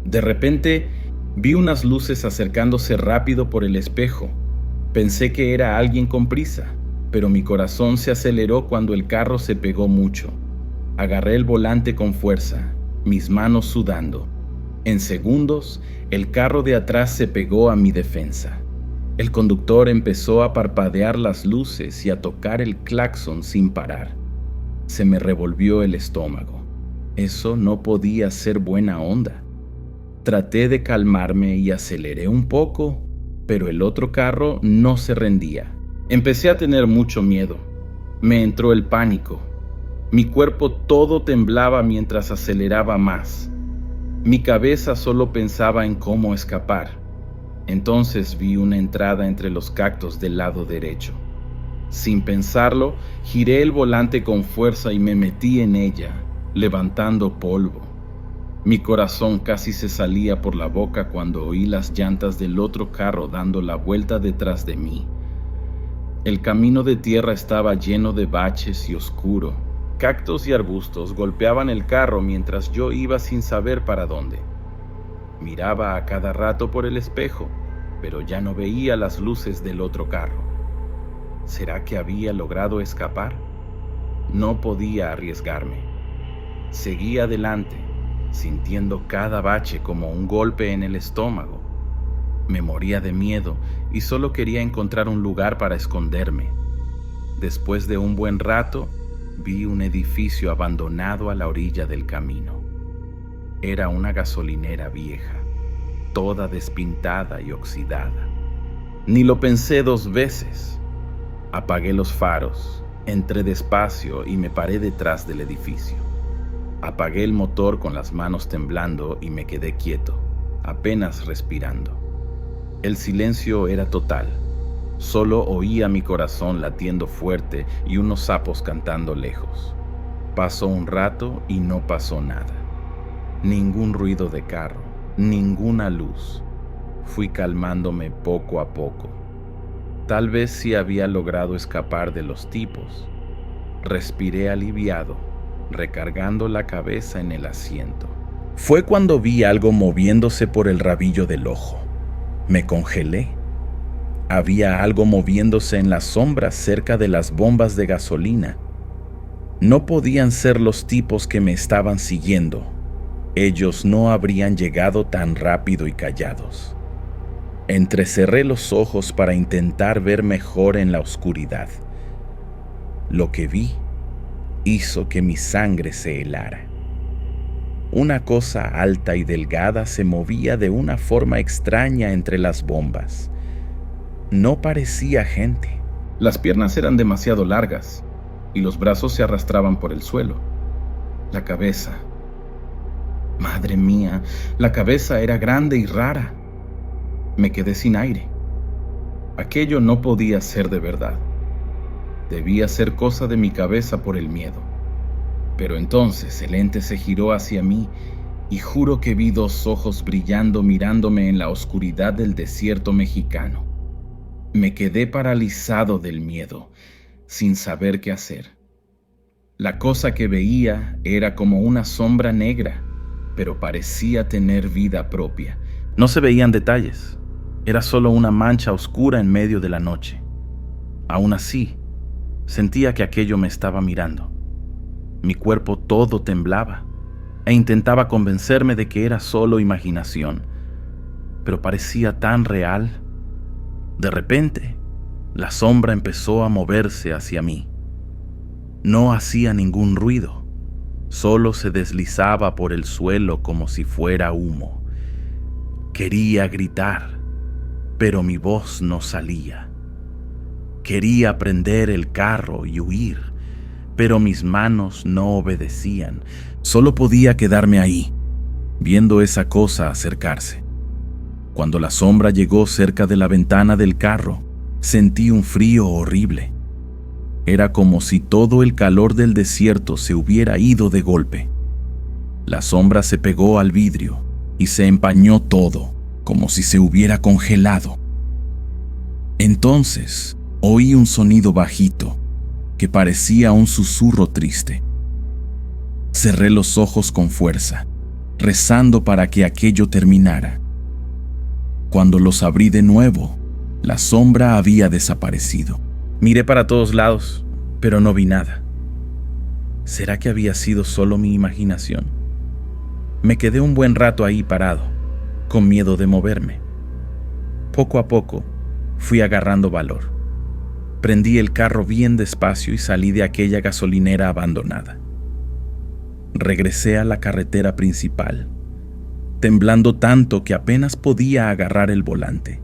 De repente, vi unas luces acercándose rápido por el espejo. Pensé que era alguien con prisa, pero mi corazón se aceleró cuando el carro se pegó mucho. Agarré el volante con fuerza, mis manos sudando. En segundos, el carro de atrás se pegó a mi defensa. El conductor empezó a parpadear las luces y a tocar el claxon sin parar. Se me revolvió el estómago. Eso no podía ser buena onda. Traté de calmarme y aceleré un poco, pero el otro carro no se rendía. Empecé a tener mucho miedo. Me entró el pánico. Mi cuerpo todo temblaba mientras aceleraba más. Mi cabeza solo pensaba en cómo escapar. Entonces vi una entrada entre los cactus del lado derecho. Sin pensarlo, giré el volante con fuerza y me metí en ella, levantando polvo. Mi corazón casi se salía por la boca cuando oí las llantas del otro carro dando la vuelta detrás de mí. El camino de tierra estaba lleno de baches y oscuro. Cactus y arbustos golpeaban el carro mientras yo iba sin saber para dónde. Miraba a cada rato por el espejo, pero ya no veía las luces del otro carro. ¿Será que había logrado escapar? No podía arriesgarme. Seguí adelante, sintiendo cada bache como un golpe en el estómago. Me moría de miedo y solo quería encontrar un lugar para esconderme. Después de un buen rato, vi un edificio abandonado a la orilla del camino. Era una gasolinera vieja, toda despintada y oxidada. Ni lo pensé 2 veces. Apagué los faros, entré despacio y me paré detrás del edificio. Apagué el motor con las manos temblando y me quedé quieto, apenas respirando. El silencio era total. Solo oía mi corazón latiendo fuerte y unos sapos cantando lejos. Pasó un rato y no pasó nada. Ningún ruido de carro, ninguna luz. Fui calmándome poco a poco. Tal vez sí había logrado escapar de los tipos. Respiré aliviado, recargando la cabeza en el asiento. Fue cuando vi algo moviéndose por el rabillo del ojo. Me congelé. Había algo moviéndose en las sombras cerca de las bombas de gasolina. No podían ser los tipos que me estaban siguiendo. Ellos no habrían llegado tan rápido y callados. Entrecerré los ojos para intentar ver mejor en la oscuridad. Lo que vi hizo que mi sangre se helara. Una cosa alta y delgada se movía de una forma extraña entre las bombas. No parecía gente. Las piernas eran demasiado largas y los brazos se arrastraban por el suelo. La cabeza. Madre mía, la cabeza era grande y rara. Me quedé sin aire. Aquello no podía ser de verdad. Debía ser cosa de mi cabeza por el miedo. Pero entonces el ente se giró hacia mí y juro que vi dos ojos brillando mirándome en la oscuridad del desierto mexicano. Me quedé paralizado del miedo, sin saber qué hacer. La cosa que veía era como una sombra negra, pero parecía tener vida propia. No se veían detalles, era solo una mancha oscura en medio de la noche. Aún así, sentía que aquello me estaba mirando. Mi cuerpo todo temblaba e intentaba convencerme de que era solo imaginación, pero parecía tan real. De repente, la sombra empezó a moverse hacia mí. No hacía ningún ruido, solo se deslizaba por el suelo como si fuera humo. Quería gritar, pero mi voz no salía. Quería prender el carro y huir, pero mis manos no obedecían. Solo podía quedarme ahí, viendo esa cosa acercarse. Cuando la sombra llegó cerca de la ventana del carro, sentí un frío horrible. Era como si todo el calor del desierto se hubiera ido de golpe. La sombra se pegó al vidrio y se empañó todo, como si se hubiera congelado. Entonces, oí un sonido bajito, que parecía un susurro triste. Cerré los ojos con fuerza, rezando para que aquello terminara. Cuando los abrí de nuevo, la sombra había desaparecido. Miré para todos lados, pero no vi nada. ¿Será que había sido solo mi imaginación? Me quedé un buen rato ahí parado, con miedo de moverme. Poco a poco, fui agarrando valor. Prendí el carro bien despacio y salí de aquella gasolinera abandonada. Regresé a la carretera principal, temblando tanto que apenas podía agarrar el volante.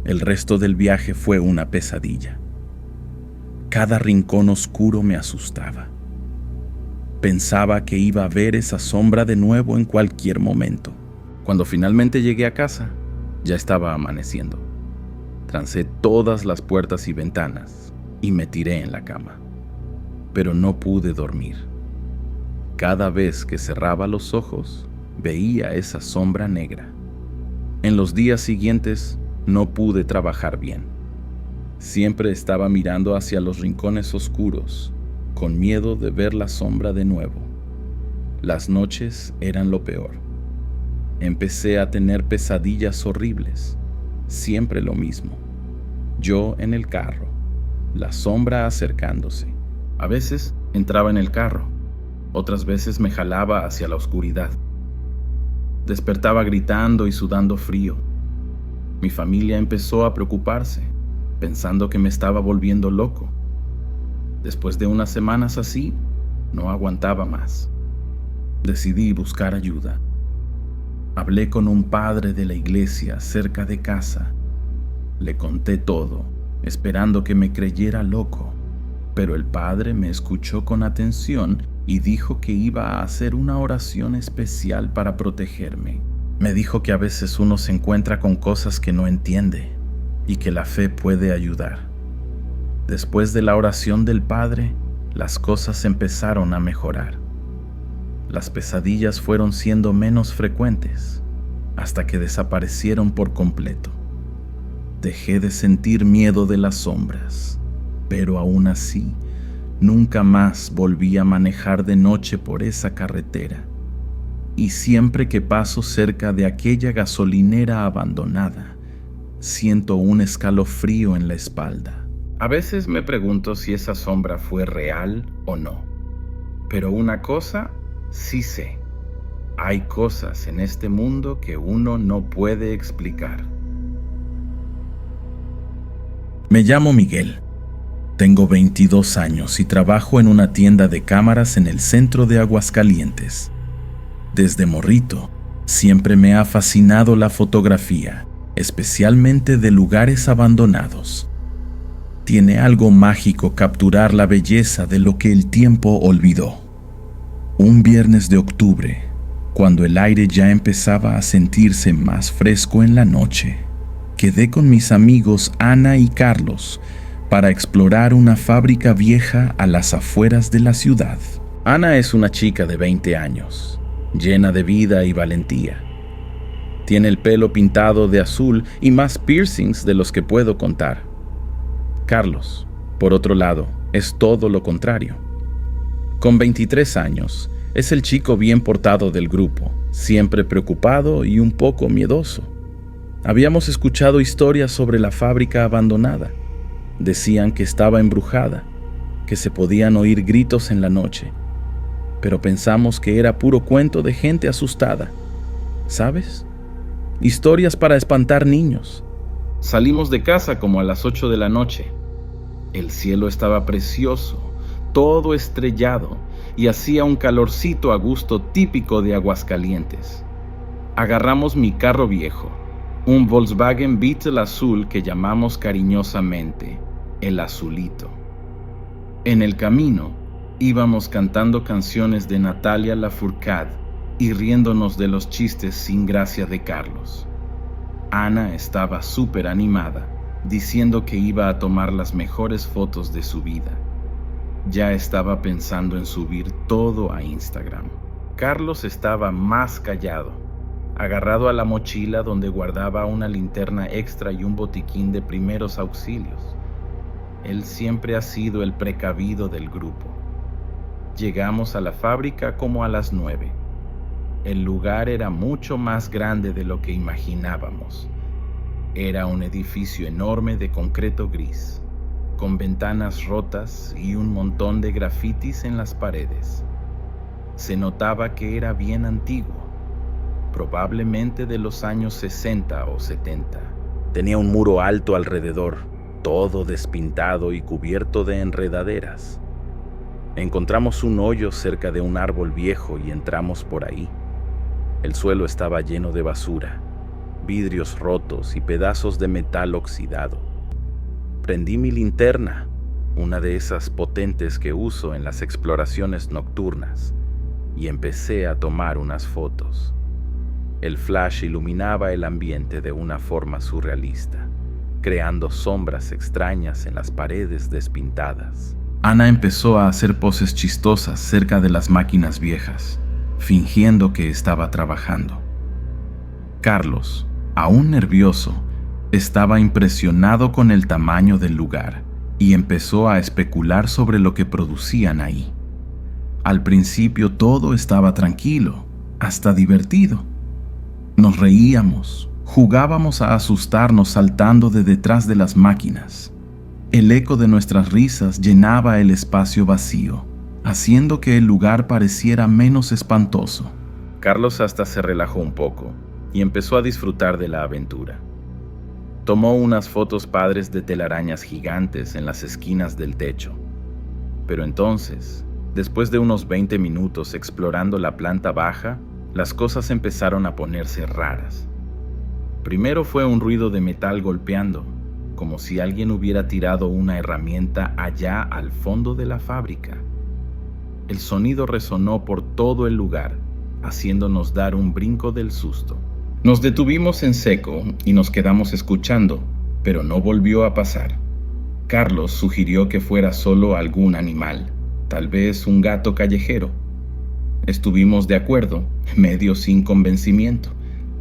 El resto del viaje fue una pesadilla. Cada rincón oscuro me asustaba. Pensaba que iba a ver esa sombra de nuevo en cualquier momento. Cuando finalmente llegué a casa, ya estaba amaneciendo. Trancé todas las puertas y ventanas y me tiré en la cama. Pero no pude dormir. Cada vez que cerraba los ojos, veía esa sombra negra. En los días siguientes no pude trabajar bien. Siempre estaba mirando hacia los rincones oscuros, con miedo de ver la sombra de nuevo. Las noches eran lo peor. Empecé a tener pesadillas horribles, siempre lo mismo. Yo en el carro, la sombra acercándose. A veces entraba en el carro, otras veces me jalaba hacia la oscuridad. Despertaba gritando y sudando frío. Mi familia empezó a preocuparse, pensando que me estaba volviendo loco. Después de unas semanas así, no aguantaba más. Decidí buscar ayuda. Hablé con un padre de la iglesia cerca de casa. Le conté todo, esperando que me creyera loco, pero el padre me escuchó con atención y dijo que iba a hacer una oración especial para protegerme. Me dijo que a veces uno se encuentra con cosas que no entiende y que la fe puede ayudar. Después de la oración del padre, las cosas empezaron a mejorar. Las pesadillas fueron siendo menos frecuentes hasta que desaparecieron por completo. Dejé de sentir miedo de las sombras, pero aún así, nunca más volví a manejar de noche por esa carretera. Y siempre que paso cerca de aquella gasolinera abandonada, siento un escalofrío en la espalda. A veces me pregunto si esa sombra fue real o no. Pero una cosa sí sé. Hay cosas en este mundo que uno no puede explicar. Me llamo Miguel. Tengo 22 años y trabajo en una tienda de cámaras en el centro de Aguascalientes. Desde morrito, siempre me ha fascinado la fotografía, especialmente de lugares abandonados. Tiene algo mágico capturar la belleza de lo que el tiempo olvidó. Un viernes de octubre, cuando el aire ya empezaba a sentirse más fresco en la noche, quedé con mis amigos Ana y Carlos para explorar una fábrica vieja a las afueras de la ciudad. Ana es una chica de 20 años, llena de vida y valentía. Tiene el pelo pintado de azul y más piercings de los que puedo contar. Carlos, por otro lado, es todo lo contrario. Con 23 años, es el chico bien portado del grupo, siempre preocupado y un poco miedoso. Habíamos escuchado historias sobre la fábrica abandonada. Decían que estaba embrujada, que se podían oír gritos en la noche, pero pensamos que era puro cuento de gente asustada. ¿Sabes? Historias para espantar niños. Salimos de casa como a las 8 de la noche. El cielo estaba precioso, todo estrellado, y hacía un calorcito a gusto típico de Aguascalientes. Agarramos mi carro viejo, un Volkswagen Beetle azul que llamamos cariñosamente el Azulito. En el camino íbamos cantando canciones de Natalia Lafourcade y riéndonos de los chistes sin gracia de Carlos. Ana estaba súper animada, diciendo que iba a tomar las mejores fotos de su vida. Ya estaba pensando en subir todo a Instagram. Carlos estaba más callado, agarrado a la mochila donde guardaba una linterna extra y un botiquín de primeros auxilios. Él siempre ha sido el precavido del grupo. Llegamos a la fábrica como a las 9. El lugar era mucho más grande de lo que imaginábamos. Era un edificio enorme de concreto gris, con ventanas rotas y un montón de grafitis en las paredes. Se notaba que era bien antiguo, probablemente de los años 60 o 70. Tenía un muro alto alrededor, todo despintado y cubierto de enredaderas. Encontramos un hoyo cerca de un árbol viejo y entramos por ahí. El suelo estaba lleno de basura, vidrios rotos y pedazos de metal oxidado. Prendí mi linterna, una de esas potentes que uso en las exploraciones nocturnas, y empecé a tomar unas fotos. El flash iluminaba el ambiente de una forma surrealista, creando sombras extrañas en las paredes despintadas. Ana empezó a hacer poses chistosas cerca de las máquinas viejas, fingiendo que estaba trabajando. Carlos, aún nervioso, estaba impresionado con el tamaño del lugar y empezó a especular sobre lo que producían ahí. Al principio todo estaba tranquilo, hasta divertido. Nos reíamos, jugábamos a asustarnos saltando de detrás de las máquinas. El eco de nuestras risas llenaba el espacio vacío, haciendo que el lugar pareciera menos espantoso. Carlos hasta se relajó un poco y empezó a disfrutar de la aventura. Tomó unas fotos padres de telarañas gigantes en las esquinas del techo. Pero entonces, después de unos 20 minutos explorando la planta baja, las cosas empezaron a ponerse raras. Primero fue un ruido de metal golpeando, como si alguien hubiera tirado una herramienta allá al fondo de la fábrica. El sonido resonó por todo el lugar, haciéndonos dar un brinco del susto. Nos detuvimos en seco y nos quedamos escuchando, pero no volvió a pasar. Carlos sugirió que fuera solo algún animal, tal vez un gato callejero. Estuvimos de acuerdo, medio sin convencimiento.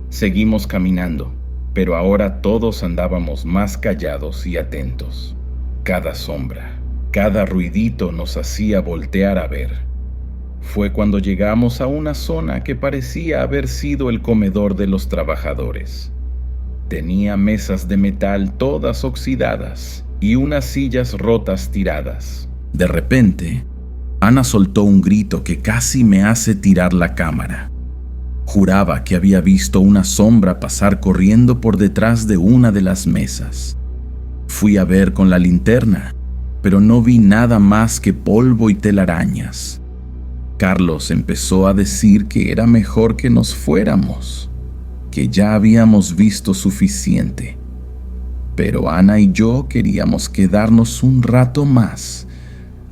Seguimos caminando, pero ahora todos andábamos más callados y atentos. Cada sombra, cada ruidito nos hacía voltear a ver. Fue cuando llegamos a una zona que parecía haber sido el comedor de los trabajadores. Tenía mesas de metal todas oxidadas y unas sillas rotas tiradas. De repente, Ana soltó un grito que casi me hace tirar la cámara. Juraba que había visto una sombra pasar corriendo por detrás de una de las mesas. Fui a ver con la linterna, pero no vi nada más que polvo y telarañas. Carlos empezó a decir que era mejor que nos fuéramos, que ya habíamos visto suficiente. Pero Ana y yo queríamos quedarnos un rato más.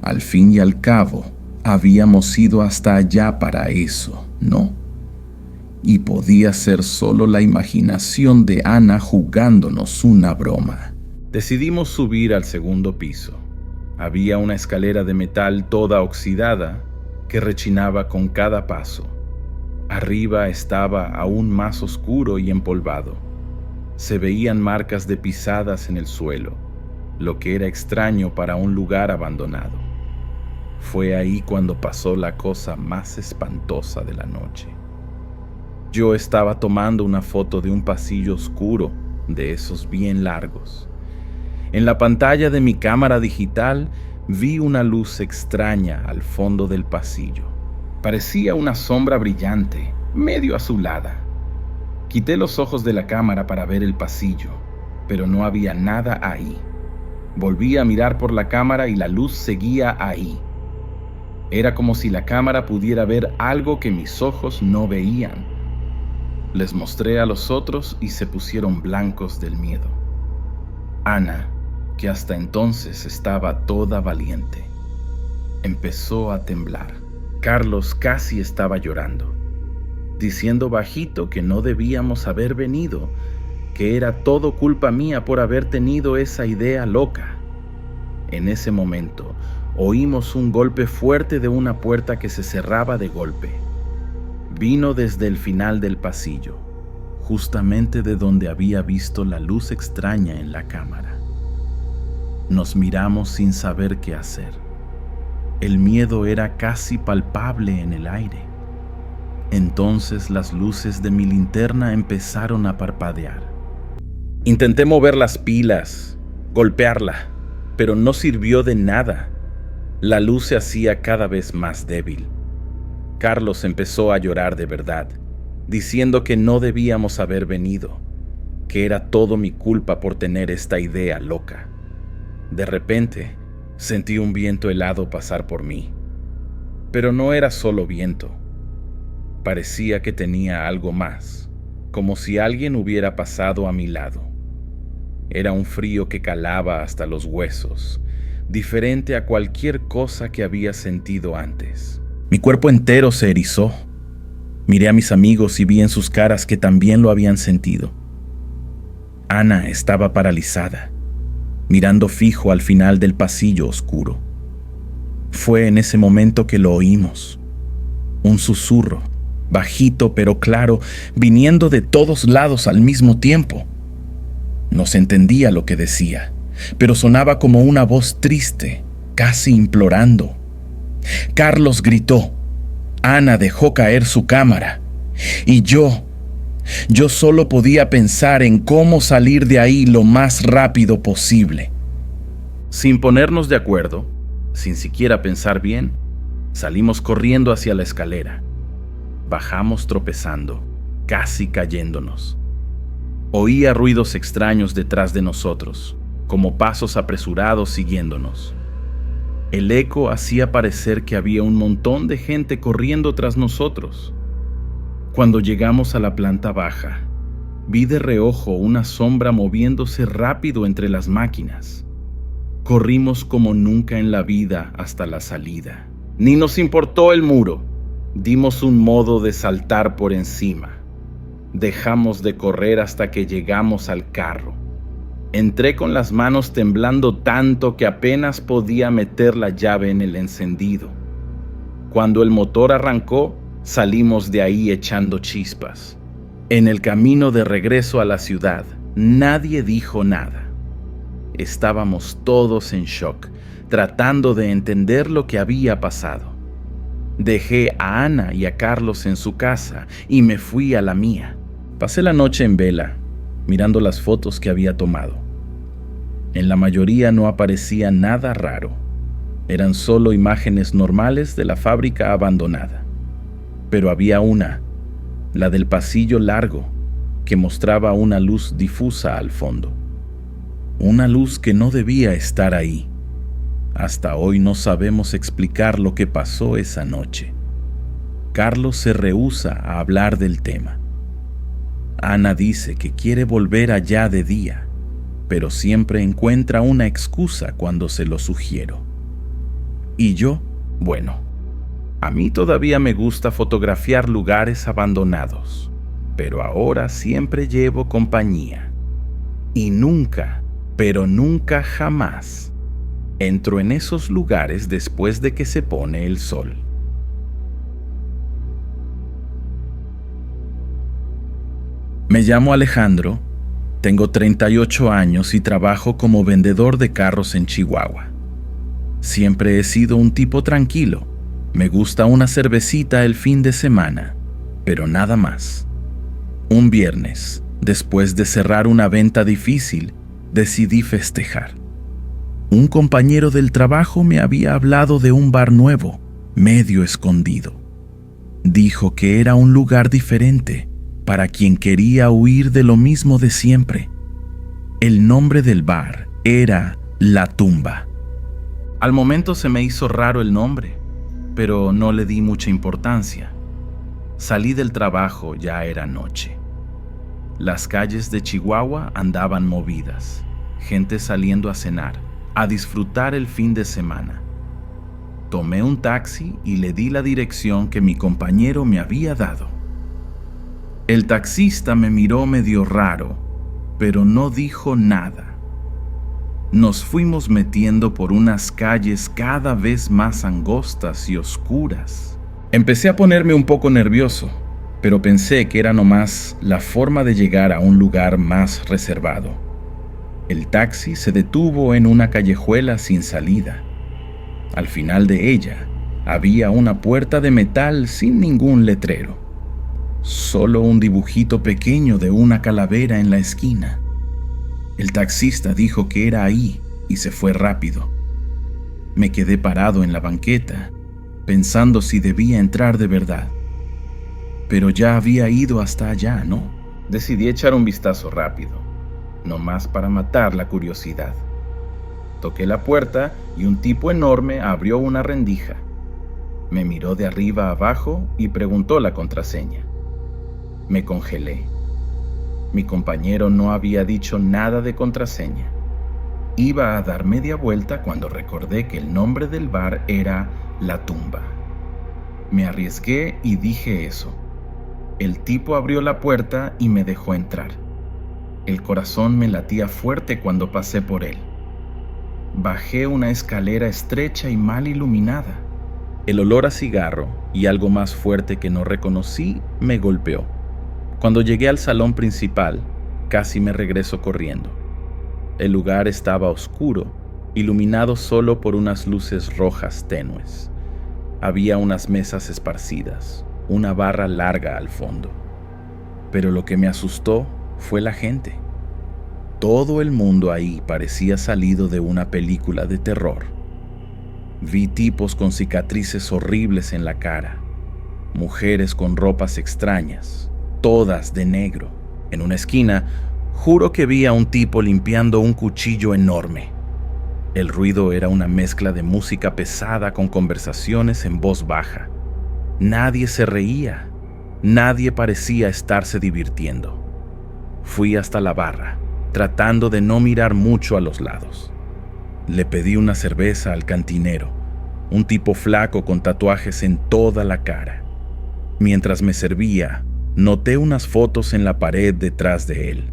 Al fin y al cabo, habíamos ido hasta allá para eso, ¿no? Y podía ser solo la imaginación de Ana jugándonos una broma. Decidimos subir al segundo piso. Había una escalera de metal toda oxidada que rechinaba con cada paso. Arriba estaba aún más oscuro y empolvado. Se veían marcas de pisadas en el suelo, lo que era extraño para un lugar abandonado. Fue ahí cuando pasó la cosa más espantosa de la noche. Yo estaba tomando una foto de un pasillo oscuro, de esos bien largos. En la pantalla de mi cámara digital vi una luz extraña al fondo del pasillo. Parecía una sombra brillante, medio azulada. Quité los ojos de la cámara para ver el pasillo, pero no había nada ahí. Volví a mirar por la cámara y la luz seguía ahí. Era como si la cámara pudiera ver algo que mis ojos no veían. Les mostré a los otros y se pusieron blancos del miedo. Ana, que hasta entonces estaba toda valiente, empezó a temblar. Carlos casi estaba llorando, diciendo bajito que no debíamos haber venido, que era todo culpa mía por haber tenido esa idea loca. En ese momento, oímos un golpe fuerte de una puerta que se cerraba de golpe. Vino desde el final del pasillo, justamente de donde había visto la luz extraña en la cámara. Nos miramos sin saber qué hacer. El miedo era casi palpable en el aire. Entonces las luces de mi linterna empezaron a parpadear. Intenté mover las pilas, golpearla, pero no sirvió de nada. La luz se hacía cada vez más débil. Carlos empezó a llorar de verdad, diciendo que no debíamos haber venido, que era todo mi culpa por tener esta idea loca. De repente, sentí un viento helado pasar por mí. Pero no era solo viento. Parecía que tenía algo más, como si alguien hubiera pasado a mi lado. Era un frío que calaba hasta los huesos, diferente a cualquier cosa que había sentido antes. Mi cuerpo entero se erizó. Miré a mis amigos y vi en sus caras que también lo habían sentido. Ana estaba paralizada, mirando fijo al final del pasillo oscuro. Fue en ese momento que lo oímos. Un susurro, bajito pero claro, viniendo de todos lados al mismo tiempo. No se entendía lo que decía, pero sonaba como una voz triste, casi implorando. Carlos gritó. Ana dejó caer su cámara. Y yo solo podía pensar en cómo salir de ahí lo más rápido posible. Sin ponernos de acuerdo, sin siquiera pensar bien, salimos corriendo hacia la escalera. Bajamos tropezando, casi cayéndonos. Oía ruidos extraños detrás de nosotros, como pasos apresurados siguiéndonos. El eco hacía parecer que había un montón de gente corriendo tras nosotros. Cuando llegamos a la planta baja, vi de reojo una sombra moviéndose rápido entre las máquinas. Corrimos como nunca en la vida hasta la salida. Ni nos importó el muro. Dimos un modo de saltar por encima. Dejamos de correr hasta que llegamos al carro. Entré con las manos temblando tanto que apenas podía meter la llave en el encendido. Cuando el motor arrancó, salimos de ahí echando chispas. En el camino de regreso a la ciudad, nadie dijo nada. Estábamos todos en shock, tratando de entender lo que había pasado. Dejé a Ana y a Carlos en su casa y me fui a la mía. Pasé la noche en vela, mirando las fotos que había tomado. En la mayoría no aparecía nada raro. Eran solo imágenes normales de la fábrica abandonada. Pero había una, la del pasillo largo, que mostraba una luz difusa al fondo. Una luz que no debía estar ahí. Hasta hoy no sabemos explicar lo que pasó esa noche. Carlos se rehúsa a hablar del tema. Ana dice que quiere volver allá de día, pero siempre encuentra una excusa cuando se lo sugiero. Y yo, bueno, a mí todavía me gusta fotografiar lugares abandonados, pero ahora siempre llevo compañía. Y nunca, pero nunca jamás, entro en esos lugares después de que se pone el sol. Me llamo Alejandro, tengo 38 años y trabajo como vendedor de carros en Chihuahua. Siempre he sido un tipo tranquilo, me gusta una cervecita el fin de semana, pero nada más. Un viernes, después de cerrar una venta difícil, decidí festejar. Un compañero del trabajo me había hablado de un bar nuevo, medio escondido. Dijo que era un lugar diferente para quien quería huir de lo mismo de siempre. El nombre del bar era La Tumba. Al momento se me hizo raro el nombre, pero no le di mucha importancia. Salí del trabajo, ya era noche. Las calles de Chihuahua andaban movidas, gente saliendo a cenar, a disfrutar el fin de semana. Tomé un taxi y le di la dirección que mi compañero me había dado. El taxista me miró medio raro, pero no dijo nada. Nos fuimos metiendo por unas calles cada vez más angostas y oscuras. Empecé a ponerme un poco nervioso, pero pensé que era nomás la forma de llegar a un lugar más reservado. El taxi se detuvo en una callejuela sin salida. Al final de ella había una puerta de metal sin ningún letrero. Solo un dibujito pequeño de una calavera en la esquina. El taxista dijo que era ahí y se fue rápido. Me quedé parado en la banqueta, pensando si debía entrar de verdad. Pero ya había ido hasta allá, ¿no? Decidí echar un vistazo rápido, nomás para matar la curiosidad. Toqué la puerta y un tipo enorme abrió una rendija. Me miró de arriba a abajo y preguntó la contraseña. Me congelé. Mi compañero no había dicho nada de contraseña. Iba a dar media vuelta cuando recordé que el nombre del bar era La Tumba. Me arriesgué y dije eso. El tipo abrió la puerta y me dejó entrar. El corazón me latía fuerte cuando pasé por él. Bajé una escalera estrecha y mal iluminada. El olor a cigarro y algo más fuerte que no reconocí me golpeó. Cuando llegué al salón principal, casi me regreso corriendo. El lugar estaba oscuro, iluminado solo por unas luces rojas tenues. Había unas mesas esparcidas, una barra larga al fondo. Pero lo que me asustó fue la gente. Todo el mundo ahí parecía salido de una película de terror. Vi tipos con cicatrices horribles en la cara, mujeres con ropas extrañas, todas de negro. En una esquina, juro que vi a un tipo limpiando un cuchillo enorme. El ruido era una mezcla de música pesada con conversaciones en voz baja. Nadie se reía, nadie parecía estarse divirtiendo. Fui hasta la barra, tratando de no mirar mucho a los lados. Le pedí una cerveza al cantinero, un tipo flaco con tatuajes en toda la cara. Mientras me servía, noté unas fotos en la pared detrás de él.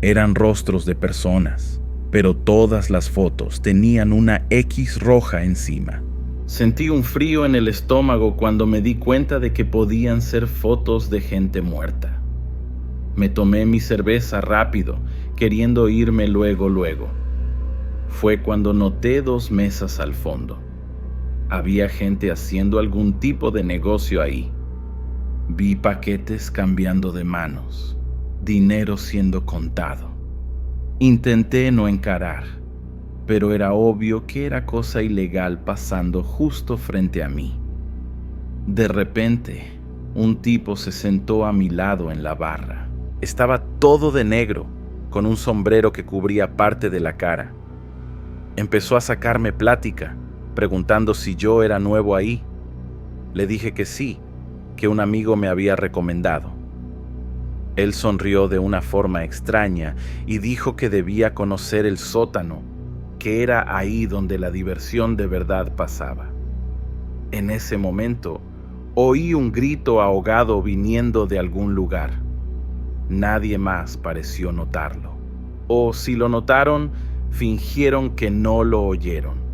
Eran rostros de personas, pero todas las fotos tenían una X roja encima. Sentí un frío en el estómago cuando me di cuenta de que podían ser fotos de gente muerta. Me tomé mi cerveza rápido, queriendo irme luego. Fue cuando noté 2 mesas al fondo. Había gente haciendo algún tipo de negocio ahí. Vi paquetes cambiando de manos. dinero siendo contado. Intenté no encarar, pero era obvio que era cosa ilegal pasando justo frente a mí. De repente, un tipo se sentó a mi lado en la barra. Estaba todo de negro, con un sombrero que cubría parte de la cara. Empezó a sacarme plática, preguntando si yo era nuevo ahí. Le dije que sí, que un amigo me había recomendado. Él sonrió de una forma extraña y dijo que debía conocer el sótano, que era ahí donde la diversión de verdad pasaba. En ese momento, oí un grito ahogado viniendo de algún lugar. Nadie más pareció notarlo. O si lo notaron, fingieron que no lo oyeron.